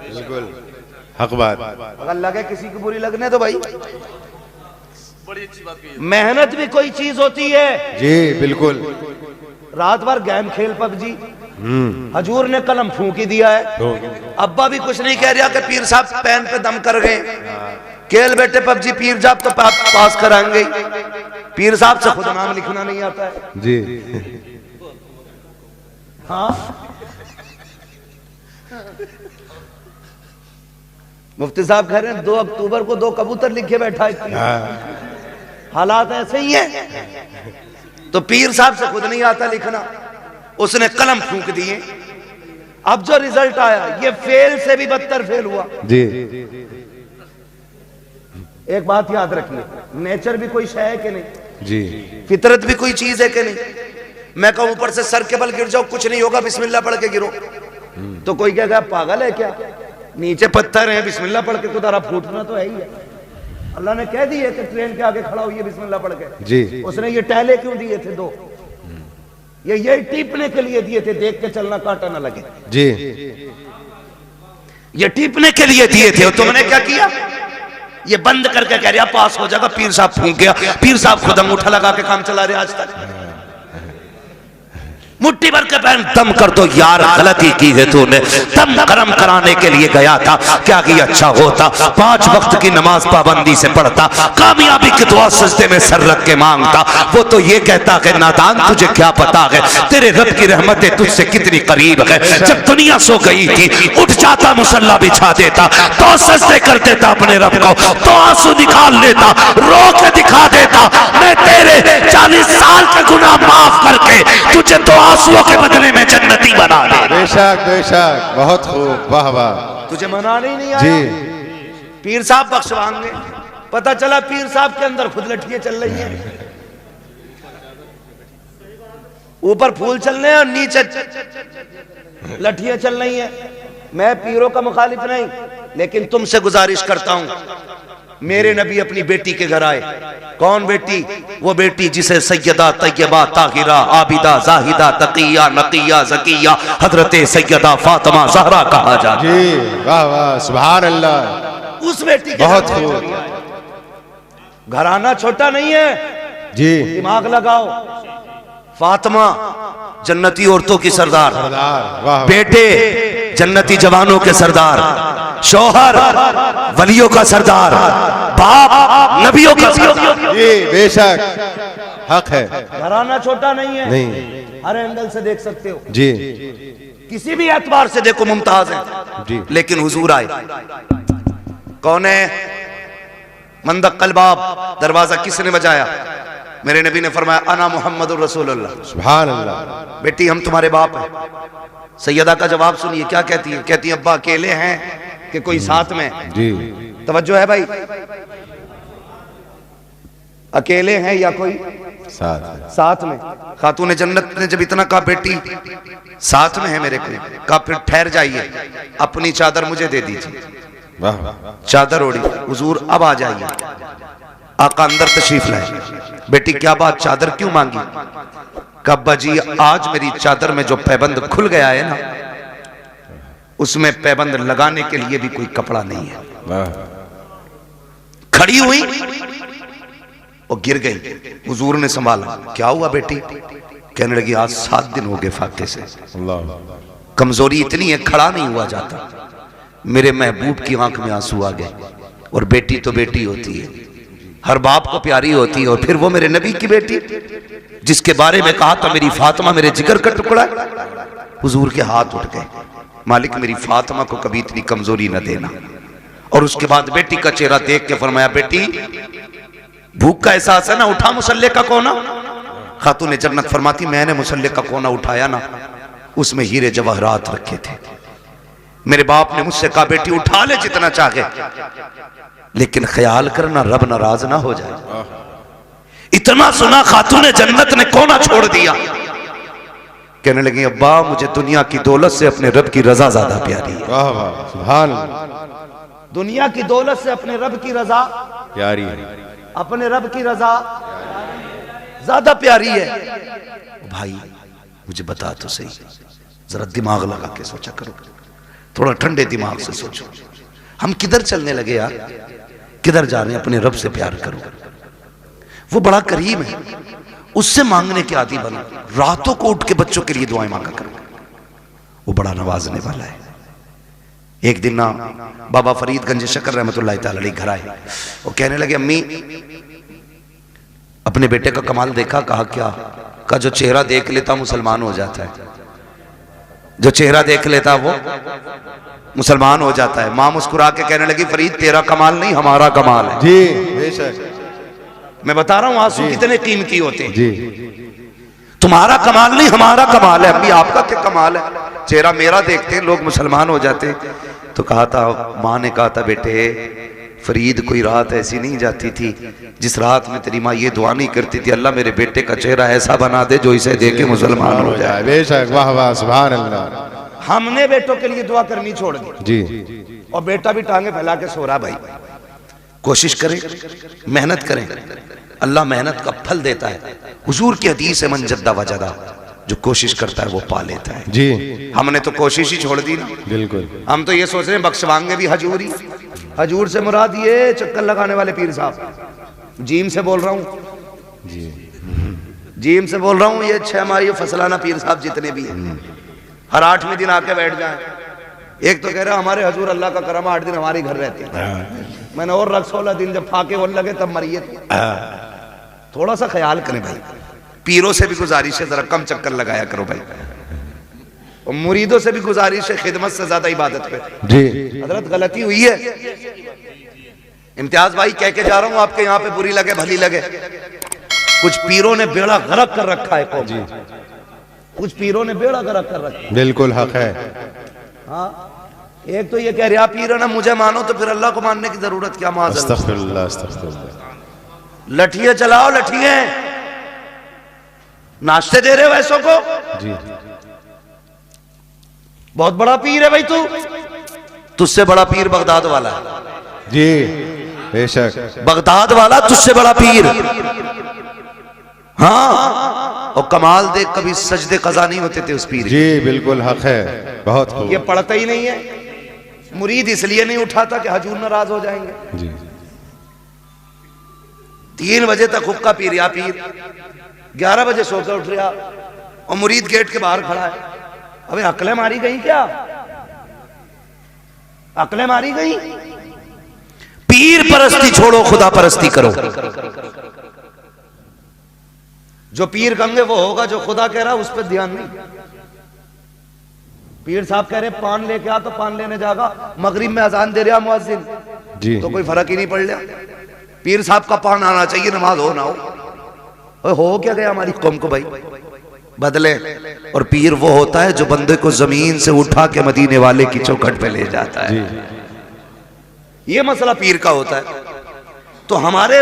बिल्कुल हक बात। अगर लगे किसी की बुरी लगने तो भाई, बड़ी अच्छी बात की। मेहनत भी कोई चीज होती है। जी बिल्कुल। रात भर गेम खेल PUBG, हजूर ने कलम फूंक ही दिया है। अब्बा भी कुछ नहीं कह रहा कि पीर साहब पेन पे दम कर गए, खेल बेटे PUBG, पीर साहब तो पास कराएंगे। पीर साहब से खुद नाम लिखना नहीं आता है। जी हाँ, मुफ्ती साहब कह रहे हैं 2 अक्टूबर को 2 कबूतर लिखे बैठा है। हालात ऐसे ही हैं। तो पीर साहब से खुद नहीं आता लिखना, उसने कलम फूंक दिए। अब जो रिजल्ट आया ये फेल से भी बदतर फेल हुआ। जी, एक बात याद रखिए, नेचर भी कोई शय है कि नहीं? जी, फितरत भी कोई चीज है कि नहीं? मैं कहूं ऊपर से सर के बल गिर जाओ, कुछ नहीं होगा, बिस्मिल्लाह पढ़ के गिरो, तो कोई क्या पागल है क्या? नीचे पत्थर है, बिस्मिल्लाह पढ़ के कुदारा फूटना तो है ही है। अल्लाह ने कह दिया कि ट्रेन के आगे खड़ा हुई है बिस्मिल्लाह पढ़ के। जी, उसने ये टहले क्यों दिए थे 2? ये टीपने के लिए दिए थे, देख के चलना कांटा ना लगे। जी, ये टीपने के लिए दिए थे। और तुमने क्या किया? ये बंद करके कह रहा पास हो जाएगा। पीर साहब फूंक गया। पीर साहब खुद अंगूठा लगा के काम चला रहे आज तक। मुट्ठी भर के पहन दम कर दो यार, गलती की है तूने। दम गरम कराने के लिए गया था, क्या कि अच्छा होता 5 वक्त की नमाज पाबंदी से पढ़ता, कामयाबी की दुआ सजदे में सर रख के मांगता। वो तो ये कहता है नादान तुझे क्या पता है तेरे रब की रहमतें तुझसे कितनी करीब है। जब दुनिया सो गई थी उठ जाता, मुसल्ला बिछा देता, तो सजदे कर देता अपने रब को, तो आंसू निकाल लेता, रो के दिखा देता मैं तेरे 40 साल के गुनाह माफ करके तुझे तो आंसुओं के बदले में जन्नती बना दे। बेशक बेशक, बहुत खूब, वाह वाह। तुझे मनाने नहीं आया? जी, पीर साहब बख्शवाएंगे। पता चला पीर साहब के अंदर खुद लठियां चल रही हैं। ऊपर फूल चलने हैं और नीचे लठियां चल रही हैं। मैं पीरों का मुखालिफ नहीं, लेकिन तुमसे गुजारिश करता हूं, मेरे नबी अपनी बेटी के घर आए। कौन बेटी? वो बेटी जिसे सैयदा तैयबा ताहिरा आबिदा जाहिदा तकिया नकिया जकिया हजरत सैयदा फातिमा ज़हरा कहा जाता है। जी वाह वाह सुभान अल्लाह। उस बेटी के बहुत घर खूब। घराना छोटा नहीं है, जी दिमाग लगाओ। फातिमा जन्नती औरतों की सरदार, सरदार वाह। बेटे जन्नती जवानों के सरदार, शौहर वलियों का सरदार, बाप नबियों का सरदार। जी बेशक हक है। घराना छोटा नहीं है, नहीं हर एंगल से देख सकते हो, जी किसी भी एतबार से देखो मुमताज है। जी लेकिन हुजूर आए। कौन है? मंदक कलबाब। दरवाजा किसने बजाया? मेरे नबी ने फरमाया अना मुहम्मदुर रसूलुल्लाह। सुभान अल्लाह। बेटी हम तुम्हारे बाप हैं। सैयदा का जवाब सुनिए, क्या कहती है? कहती है अब्बा अकेले हैं कि कोई साथ में? जी तवज्जो है भाई, अकेले हैं या कोई साथ में? खातून जन्नत ने जब इतना कहा बेटी साथ में है मेरे को, कहा फिर ठहर जाइए, अपनी चादर मुझे दे दीजिए। वाह। चादर ओढ़ी। हुजूर अब आ जाइए। आका अंदर तशरीफ लाए। बेटी क्या बात, चादर क्यों मांगी? कब्बा जी आज मेरी चादर में जो पैबंद खुल गया है ना, उसमें पैबंद लगाने के लिए भी कोई कपड़ा नहीं है। वाह। खड़ी हुई और गिर गई। हुजूर ने संभाला। क्या हुआ बेटी? कहने लगी आज 7 दिन हो गए फाके से, अल्लाह। कमजोरी इतनी है खड़ा नहीं हुआ जाता। मेरे महबूब की आंख में आंसू आ गए। और बेटी तो बेटी होती है, हर बाप को प्यारी होती है, और फिर वो मेरे नबी की बेटी जिसके बारे में कहा था मेरी फातिमा मेरे जिगर का टुकड़ा। हुजूर के हाथ उठ गए, मालिक मेरी फातिमा को कभी इतनी कमजोरी न देना। और उसके बाद बेटी का चेहरा देख के फरमाया बेटी भूख का एहसास है ना, उठा मुसल्ले का कोना। खातून जन्नत फरमाती मैंने मुसल्ले का कोना उठाया ना, उसमें हीरे जवाहरात रखे थे। मेरे बाप ने मुझसे कहा बेटी उठा ले जितना चाहे, लेकिन ख्याल करना रब नाराज ना हो जाए। इतना सुना खातून जन्नत ने कोना छोड़ दिया। कहने लगी अब्बा मुझे दुनिया की दौलत से अपने रब की रजा ज्यादा प्यारी है। वाह वाह सुभान अल्लाह। दुनिया की दौलत से अपने रब की रजा प्यारी है। अपने रब की रजा ज्यादा प्यारी है। भाई मुझे बता तो सही, जरा दिमाग लगा के सोचा करो, थोड़ा ठंडे दिमाग से सोचो, हम किधर चलने लगे यार, किधर जा रहे हैं? अपने रब से प्यार करो, वो बड़ा करीम है, उससे मांगने के आदी बनो। रातों को उठ के बच्चों के लिए दुआएं मांगा करो, वो बड़ा नवाजने वाला है। एक दिन ना बाबा फरीदगंज शकर रहमतुल्लाह तआला अलैह घर आए और कहने लगे अम्मी अपने बेटे का कमाल देखा? कहा क्या? का जो चेहरा देख लेता मुसलमान हो जाता है, जो चेहरा देख लेता वो मुसलमान हो जाता है। मां मुस्कुरा के कहने लगी फरीद तेरा कमाल नहीं हमारा कमाल है। जी बेशक। मैं बता रहा हूं आंसू कितने कीमती होते हैं। जी तुम्हारा कमाल नहीं हमारा कमाल है। अभी आपका क्या कमाल है? चेहरा मेरा देखते लोग मुसलमान हो जाते। तो कहा था, मां ने कहा था बेटे फरीद कोई रात ऐसी नहीं जाती थी जिस रात में तेरी माँ ये दुआ नहीं करती थी अल्लाह मेरे बेटे का चेहरा ऐसा बना दे जो इसे देख के मुसलमान हो जाए। बेशक। वाह वाह सुभान अल्लाह। हमने बेटों के लिए दुआ करनी छोड़ दी जी। और बेटा भी टांगे फैला के सो रहा। भाई कोशिश करें, मेहनत करें, अल्लाह मेहनत का फल देता है। हुजूर की हदीस है मन जद्दा वजदा, जो कोशिश करता है वो पा लेता है। जी हमने तो कोशिश ही छोड़ दी ना। बिल्कुल। हम तो ये सोच रहे हैं बख्शवांगे भी हजूरी। हजूर से मुराद ये चक्कर लगाने वाले पीर साहब, जीम से बोल रहा हूँ जी। जीम से बोल रहा हूँ, ये 6 माह फसलाना पीर साहब जितने भी हैं हर 8वें दिन आके बैठ जाएं। एक तो कह रहा हमारे हजूर अल्लाह का करम 8 दिन हमारे घर रहते हैं। मैंने और रख 16 दिन जब फाके होने लगे तब मरिए। थोड़ा सा ख्याल करें भाई, पीरों से भी गुजारिश है जरा कम चक्कर लगाया करो भाई, और मुरीदों से भी गुजारिश है खिदमत से ज्यादा इबादत पे। जी हजरत गलती हुई है। इम्तियाज भाई कह के जा रहा हूं आपके यहाँ पे बुरी लगे भली लगे, कुछ पीरों ने बेड़ा गर्क कर रखा है कौम। कुछ पीरों ने बेड़ा गर्क कर रखा है। बिल्कुल हक है। हाँ एक तो ये कह रहा पीर ना मुझे मानो तो फिर अल्लाह को मानने की जरूरत क्या? अस्तगफिरुल्लाह अस्तगफिरुल्लाह। लठियां चलाओ लठियां, नाश्ते दे रहे हो ऐसों को? जी बहुत बड़ा पीर है भाई तू, तुझसे बड़ा पीर बगदाद वाला है। जी बेशक। बगदाद वाला तुझसे बड़ा पीर। हाँ, और कमाल देख, कभी सजदे कज़ा नहीं होते थे उस पीर। जी बिल्कुल हक है, बहुत खूब। ये पढ़ता ही नहीं है, मुरीद इसलिए नहीं उठाता कि हजूर नाराज हो जाएंगे। जी 3 बजे तक हुक्का पी रहा पीर, 11 बजे सोकर उठ रहा और मुरीद गेट के बाहर खड़ा है। अबे अकलें मारी गई क्या? अकलें मारी गई? पीर परस्ती छोड़ो, खुदा परस्ती करो। जो पीर कहेंगे वो होगा, जो खुदा कह रहा उस पर ध्यान नहीं। पीर साहब कह रहे पान लेके आ, तो पान लेने जाएगा। मगरिब में अजान दे रहा मुअज्जिन, जी तो कोई फर्क ही नहीं पड़ रहा। पीर साहब का पान आना चाहिए, नमाज हो ना हो क्या गया हमारी कौम को भाई बदले। और पीर वो होता है जो बंदे को जमीन से उठा के मदीने वाले की चौखट पे ले जाता है। ये मसला पीर का होता है। तो हमारे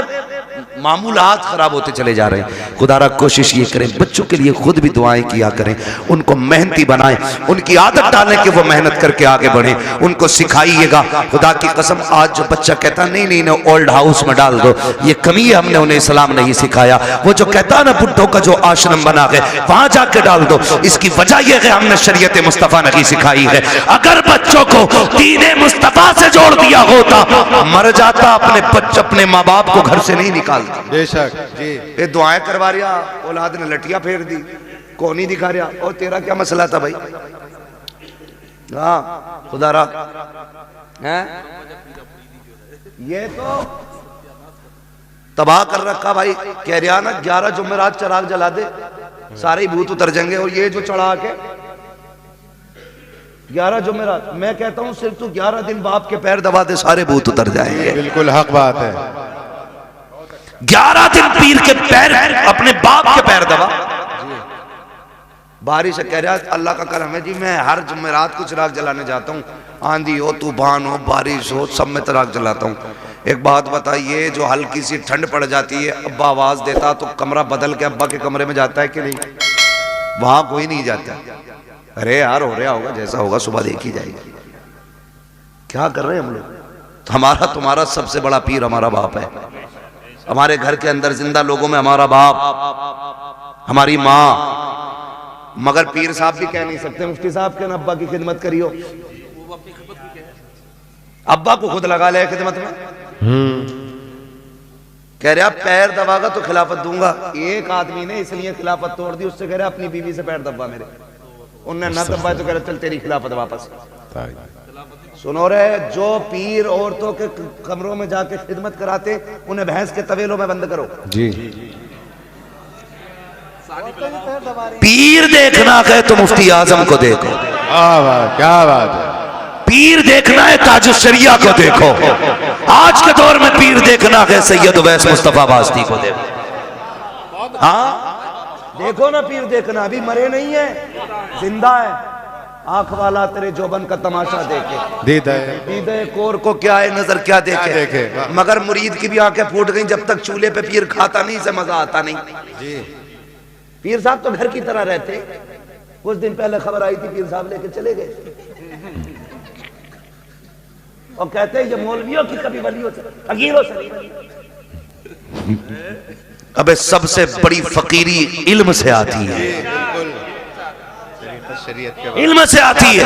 मामूलात खराब होते चले जा रहे हैं। खुदारा कोशिश ये करें, बच्चों के लिए खुद भी दुआएं किया करें, उनको मेहनती बनाएं, उनकी आदत डालें कि वो मेहनत करके आगे बढ़े, उनको सिखाइएगा। खुदा की कसम, आज जो बच्चा कहता नहीं नहीं ना ओल्ड हाउस में डाल दो, ये कमी है, हमने उन्हें इस्लाम नहीं सिखाया। वो जो कहता है ना बुड्ढों का जो आश्रम बना है वहां जाके डाल दो, इसकी वजह यह है हमने शरीयत मुस्तफा नहीं सिखाई है। अगर बच्चों को दीन मुस्तफा से जोड़ दिया होता, मर जाता अपने बच्चे अपने माँ बाप को घर से नहीं निकालता। बेशक जी। ये दुआएं करवा रहा, औलाद ने लटिया फेर दी, कौन ही दिखा रहा। और तेरा क्या मसला था भाई? हाँ खुदारा है, ये तो तबाह कर रखा भाई। कह रहा ना 11 जुमेरात चराग जला दे, सारे भूत उतर जाएंगे। और ये जो चढ़ा के 11 जुमेरात, मैं कहता हूं सिर्फ तू 11 दिन बाप के पैर दबा दे, सारे भूत उतर जाएंगे। बिल्कुल हक बात है। 11 दिन पीर के पैर, अपने बाप के पैर दबा। बारिश कह रहा अल्लाह का करम है जी, मैं हर जुमेरात को चिराग जलाने जाता हूँ, आंधी हो तूफान हो बारिश हो सब में चिराग जलाता हूँ। एक बात बताइए, जो हल्की सी ठंड पड़ जाती है, अब्बा आवाज देता तो कमरा बदल के अब्बा के कमरे में जाता है कि नहीं? वहां कोई नहीं जाता। अरे यार हो रहा होगा, जैसा होगा सुबह देखी जाएगी। क्या कर रहे हैं हम लोग? हमारा तुम्हारा सबसे बड़ा पीर हमारा बाप है। हमारे घर के अंदर जिंदा लोगों में हमारा बाप, हमारी माँ। मगर पीर साहब भी कह नहीं सकते मुफ्ती साहब के अब्बा की खिदमत करियो। अब्बा को खुद लगा ले खिदमत में। कह रहा पैर दबागा तो खिलाफत दूंगा। एक आदमी ने इसलिए खिलाफत तोड़ दी, उससे कह रहा अपनी बीवी से पैर दबा मेरे। उनने न दबाया तो कह रहा चल तेरी खिलाफत वापस। सुनो रे, जो पीर औरतों के कमरों में जाके खिदमत कराते उन्हें भैंस के तवेलों में बंद करो जी। पीर देखना है तो मुफ्ती आजम को देखो। क्या बात है। पीर देखना है ताजुश शरिया को देखो। आज के दौर में पीर देखना है सैयद उवैस मुस्तफा वास्ती को देखो। हाँ देखो ना, पीर देखना, अभी मरे नहीं है, जिंदा है। आंख वाला तेरे जोबन का तमाशा देखे, दीदे कोर को क्या है नजर क्या देखे। मगर मुरीद की भी आंखें फूट गई जब तक चूल्हे पे पीर खाता नहीं, से मजा आता नहीं जी। पीर साहब तो घर की तरह रहते। कुछ दिन पहले खबर आई थी, पीर साहब लेके चले गए और कहते हैं ये मौलवियों की कभी वलियों से फकीरों से नहीं। अबे सबसे बड़ी फकीरी इल्म से आती है, इल्म से आती है।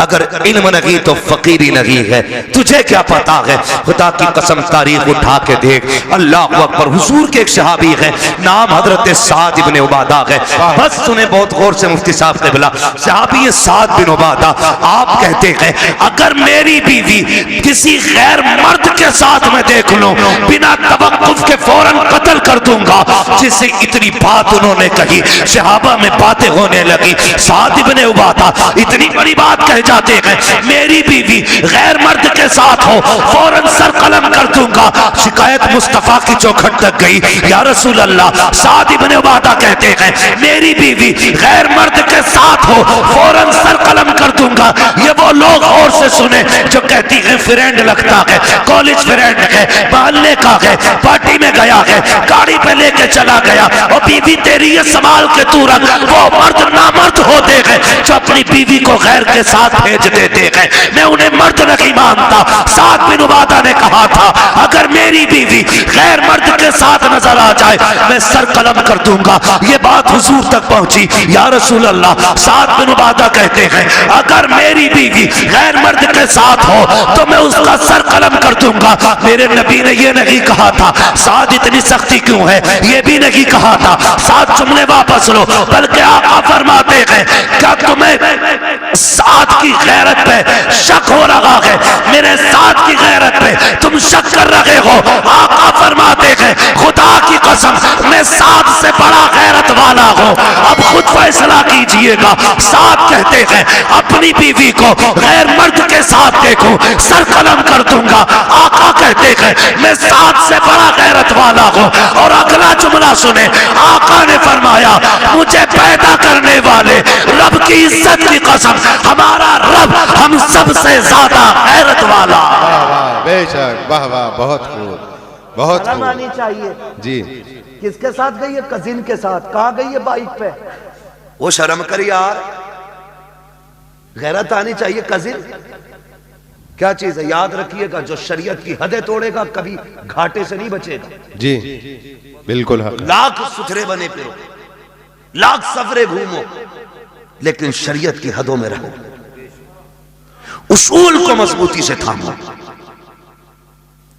अगर इल्म नहीं तो फकीरी नहीं है। तुझे क्या पता है? खुदा की कसम तारीख उठा के देख। अल्लाह अकबर। हुजूर के एक सहाबी है, नाम हजरत साद इब्ने उबादा है। बस सुने बहुत गौर से मुफ्ती साहब ने बोला, सहाबी साद बिन उबादा। आप कहते हैं अगर मेरी बीवी किसी गैर मर्द के साथ में देख लो, बिना तवक्कुफ के फौरन कत्ल कर दूंगा। जिससे इतनी बात उन्होंने कही, सहाबा में बातें होने लगी। साद इब्ने उबादा इतनी बड़ी बात कह जाते हैं, मेरी बीवी गैर मर्द के साथ हो फौरन सर कलम कर दूंगा। शिकायत मुस्तफा की चौखट तक गई, या रसूल अल्लाह। साद इब्ने उबादा कहते हैं मेरी बीवी गैर मर्द के साथ हो फौरन सर कलम कर दूंगा। ये वो लोग और से सुने जो कहती है फ्रेंड लगता है, कॉलेज फ्रेंड है, मोहल्ले का है, पार्टी में गया है, गाड़ी पे लेके चला गया। और बीवी तेरी ये संभाल के तू रख, वो मर्द नामर्द होते हैं जो अपनी बीवी को गैर के साथ भेज देते हैं, मैं उन्हें मर्द नहीं मानता। साद बिन उबादा ने कहा था अगर मेरी बीवी गैर मर्द के साथ नजर आ जाए मैं सर कलम कर दूंगा। ये बात हुजूर तक पहुंची, या रसूल अल्लाह। साद बिन उबादा कहते हैं अगर मेरी बीवी गैर मर्द के साथ हो तो मैं उसका सर कलम कर दूंगा। मेरे नबी ने ये नहीं कहा था साद इतनी सख्ती क्यों है, ये भी नहीं कहा था साद जुमले वापस लो, बल्कि आका फरमाते हैं क्या तुम्हें साद की गैरत पे शक हो रहा है, मेरे साद की गैरत पे तुम शक कर रहे हो। आका फरमाते हैं खुदा की कसम मैं साद से बड़ा गैरत वाला हूं, अब खुद फैसला कीजिएगा। साद कहते हैं अपनी बीवी को गैर मर्द के साथ देखो सर कलम कर दूंगा। आका कहते हैं मैं साद से बड़ा गैरत वाला हूं। और अगला जुमला सुने, आका ने फरमाया मुझे पैदा करने वाले रब की इज्जत की कसम हमारा रब हम सबसे ज्यादा गैरत वाला। वाह वाह, बेशक, वाह वाह, बहुत खूब, बहुत शर्म खूब। आनी चाहिए। जी किसके साथ गई है? कजिन के साथ। कहाँ गई है? बाइक पे। वो शर्म कर यार, गैरत आनी चाहिए। कजिन क्या चीज है याद रखिएगा, जो शरीयत की हदें तोड़ेगा कभी घाटे से नहीं बचेगा। जी बिल्कुल हक। लाख सुथरे बने फिरो, लाख सफरे घूमो, लेकिन शरीयत की हदों में रहो, उसूल को मजबूती से थामो।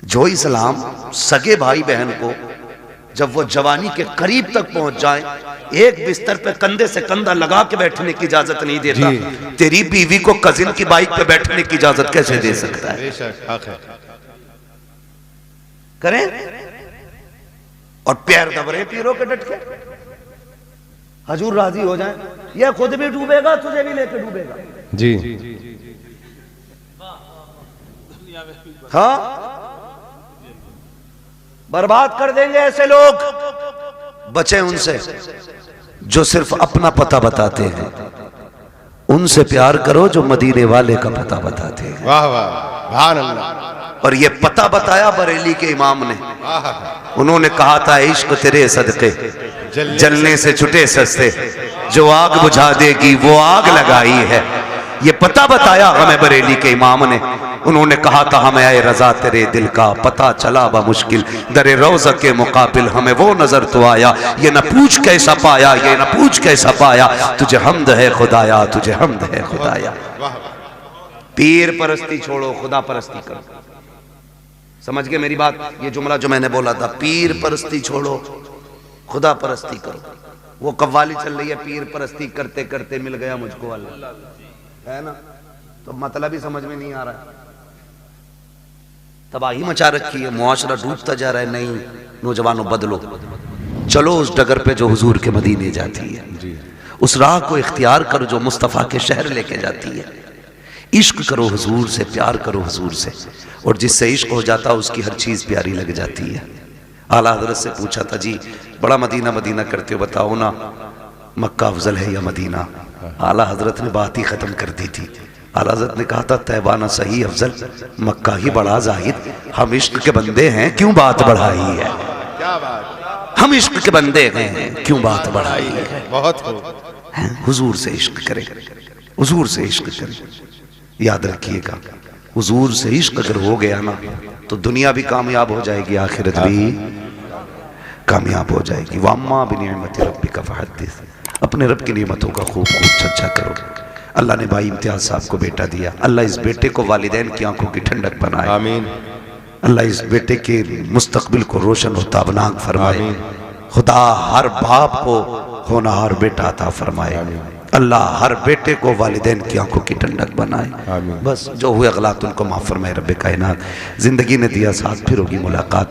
जो इस्लाम सगे भाई बहन को जब वो जवानी के करीब तक पहुंच जाए एक बिस्तर पे कंधे से कंधा लगा के बैठने की इजाजत नहीं देता, तेरी बीवी को कजिन की बाइक पे बैठने की इजाजत कैसे दे सकता है? बेशक हक है। करें और पैर दबरे पीरों के डट के, हजूर राजी हो जाए, यह खुद भी डूबेगा तुझे भी लेके डूबेगा। जी हाँ, बर्बाद कर देंगे ऐसे लोग। बचे उनसे जो सिर्फ अपना पता बताते हैं, उनसे प्यार करो जो मदीने वाले का पता बताते हैं। वाह वाह, भान अल्लाह। और ये पता बताया बरेली के इमाम ने, उन्होंने कहा था इश्क तेरे सदके जलने से छुटे सस्ते, जो आग बुझा देगी वो आग लगाई है। ये पता बताया हमें बरेली के इमाम ने, उन्होंने कहा था हमें आए रजा तेरे दिल का पता चला बा मुश्किल, दरे रोज़ा के मुकाबिल हमें वो नजर तो आया, ये न पूछ कैसा पाया, ये न पूछ कैसा पाया, तुझे हमद है खुदाया, तुझे हमद है खुदाया। पीर परस्ती छोड़ो, खुदा परस्ती करो। समझ गए मेरी बात? ये जुमला जो मैंने बोला था, पीर परस्ती छोड़ो खुदा परस्ती करो। वो कव्वाली चल रही है, पीर परस्ती करते करते मिल गया मुझको अल्लाह, है ना? तो मतलब ही समझ में नहीं आ रहा है। तबाही मचा रखी है, मुआशरा डूबता जा रहा है। नहीं नौजवानों बदलो, चलो उस डगर पे जो हुजूर के मदीने जाती है, उस राह को इख्तियार करो जो मुस्तफ़ा के शहर लेके जाती है। इश्क करो हुजूर से, प्यार करो हुजूर से, और जिससे इश्क हो जाता है उसकी हर चीज़ प्यारी लग जाती है। आला हजरत से पूछा था जी बड़ा मदीना मदीना करते हो, बताओ ना मक्का अफजल है या मदीना? आला हजरत ने बात ही ख़त्म कर दी थी। आला हजरत ने कहा था तैबा ना सही अफजल, मक्का ही बड़ा जाहिद, हम इश्क के बंदे हैं क्यों बात बढ़ाई है? क्या बात, हम इश्क के बंदे हैं क्यों बात बढ़ाई है? बहुत खूब। हुजूर से इश्क करें, हुजूर से इश्क करें। याद रखिएगा, हुजूर से इश्क अगर हो गया ना तो दुनिया भी कामयाब हो जाएगी, आखिरत भी कामयाब हो जाएगी। वम्मा बिनिअमति रब्बिका फहद्दिस, अपने रब की नेमतों का खूब खूब चर्चा करो। अल्लाह ने भाई इम्तियाज साहब को बेटा दिया, अल्लाह इस बेटे को वालिदैन की आंखों की ठंडक बनाए। आमीन। अल्लाह इस बेटे के मुस्तकबिल को रोशन और ताबनाक फरमाए। खुदा हर बाप को होनहार बेटा अता फरमाए। अल्लाह हर बेटे को वालिदैन की आंखों की ठंडक बनाए। बस जो हुए गलत उनको माफ फरमाए रब्बे कायनात। जिंदगी ने दिया साथ, फिर होगी मुलाकात।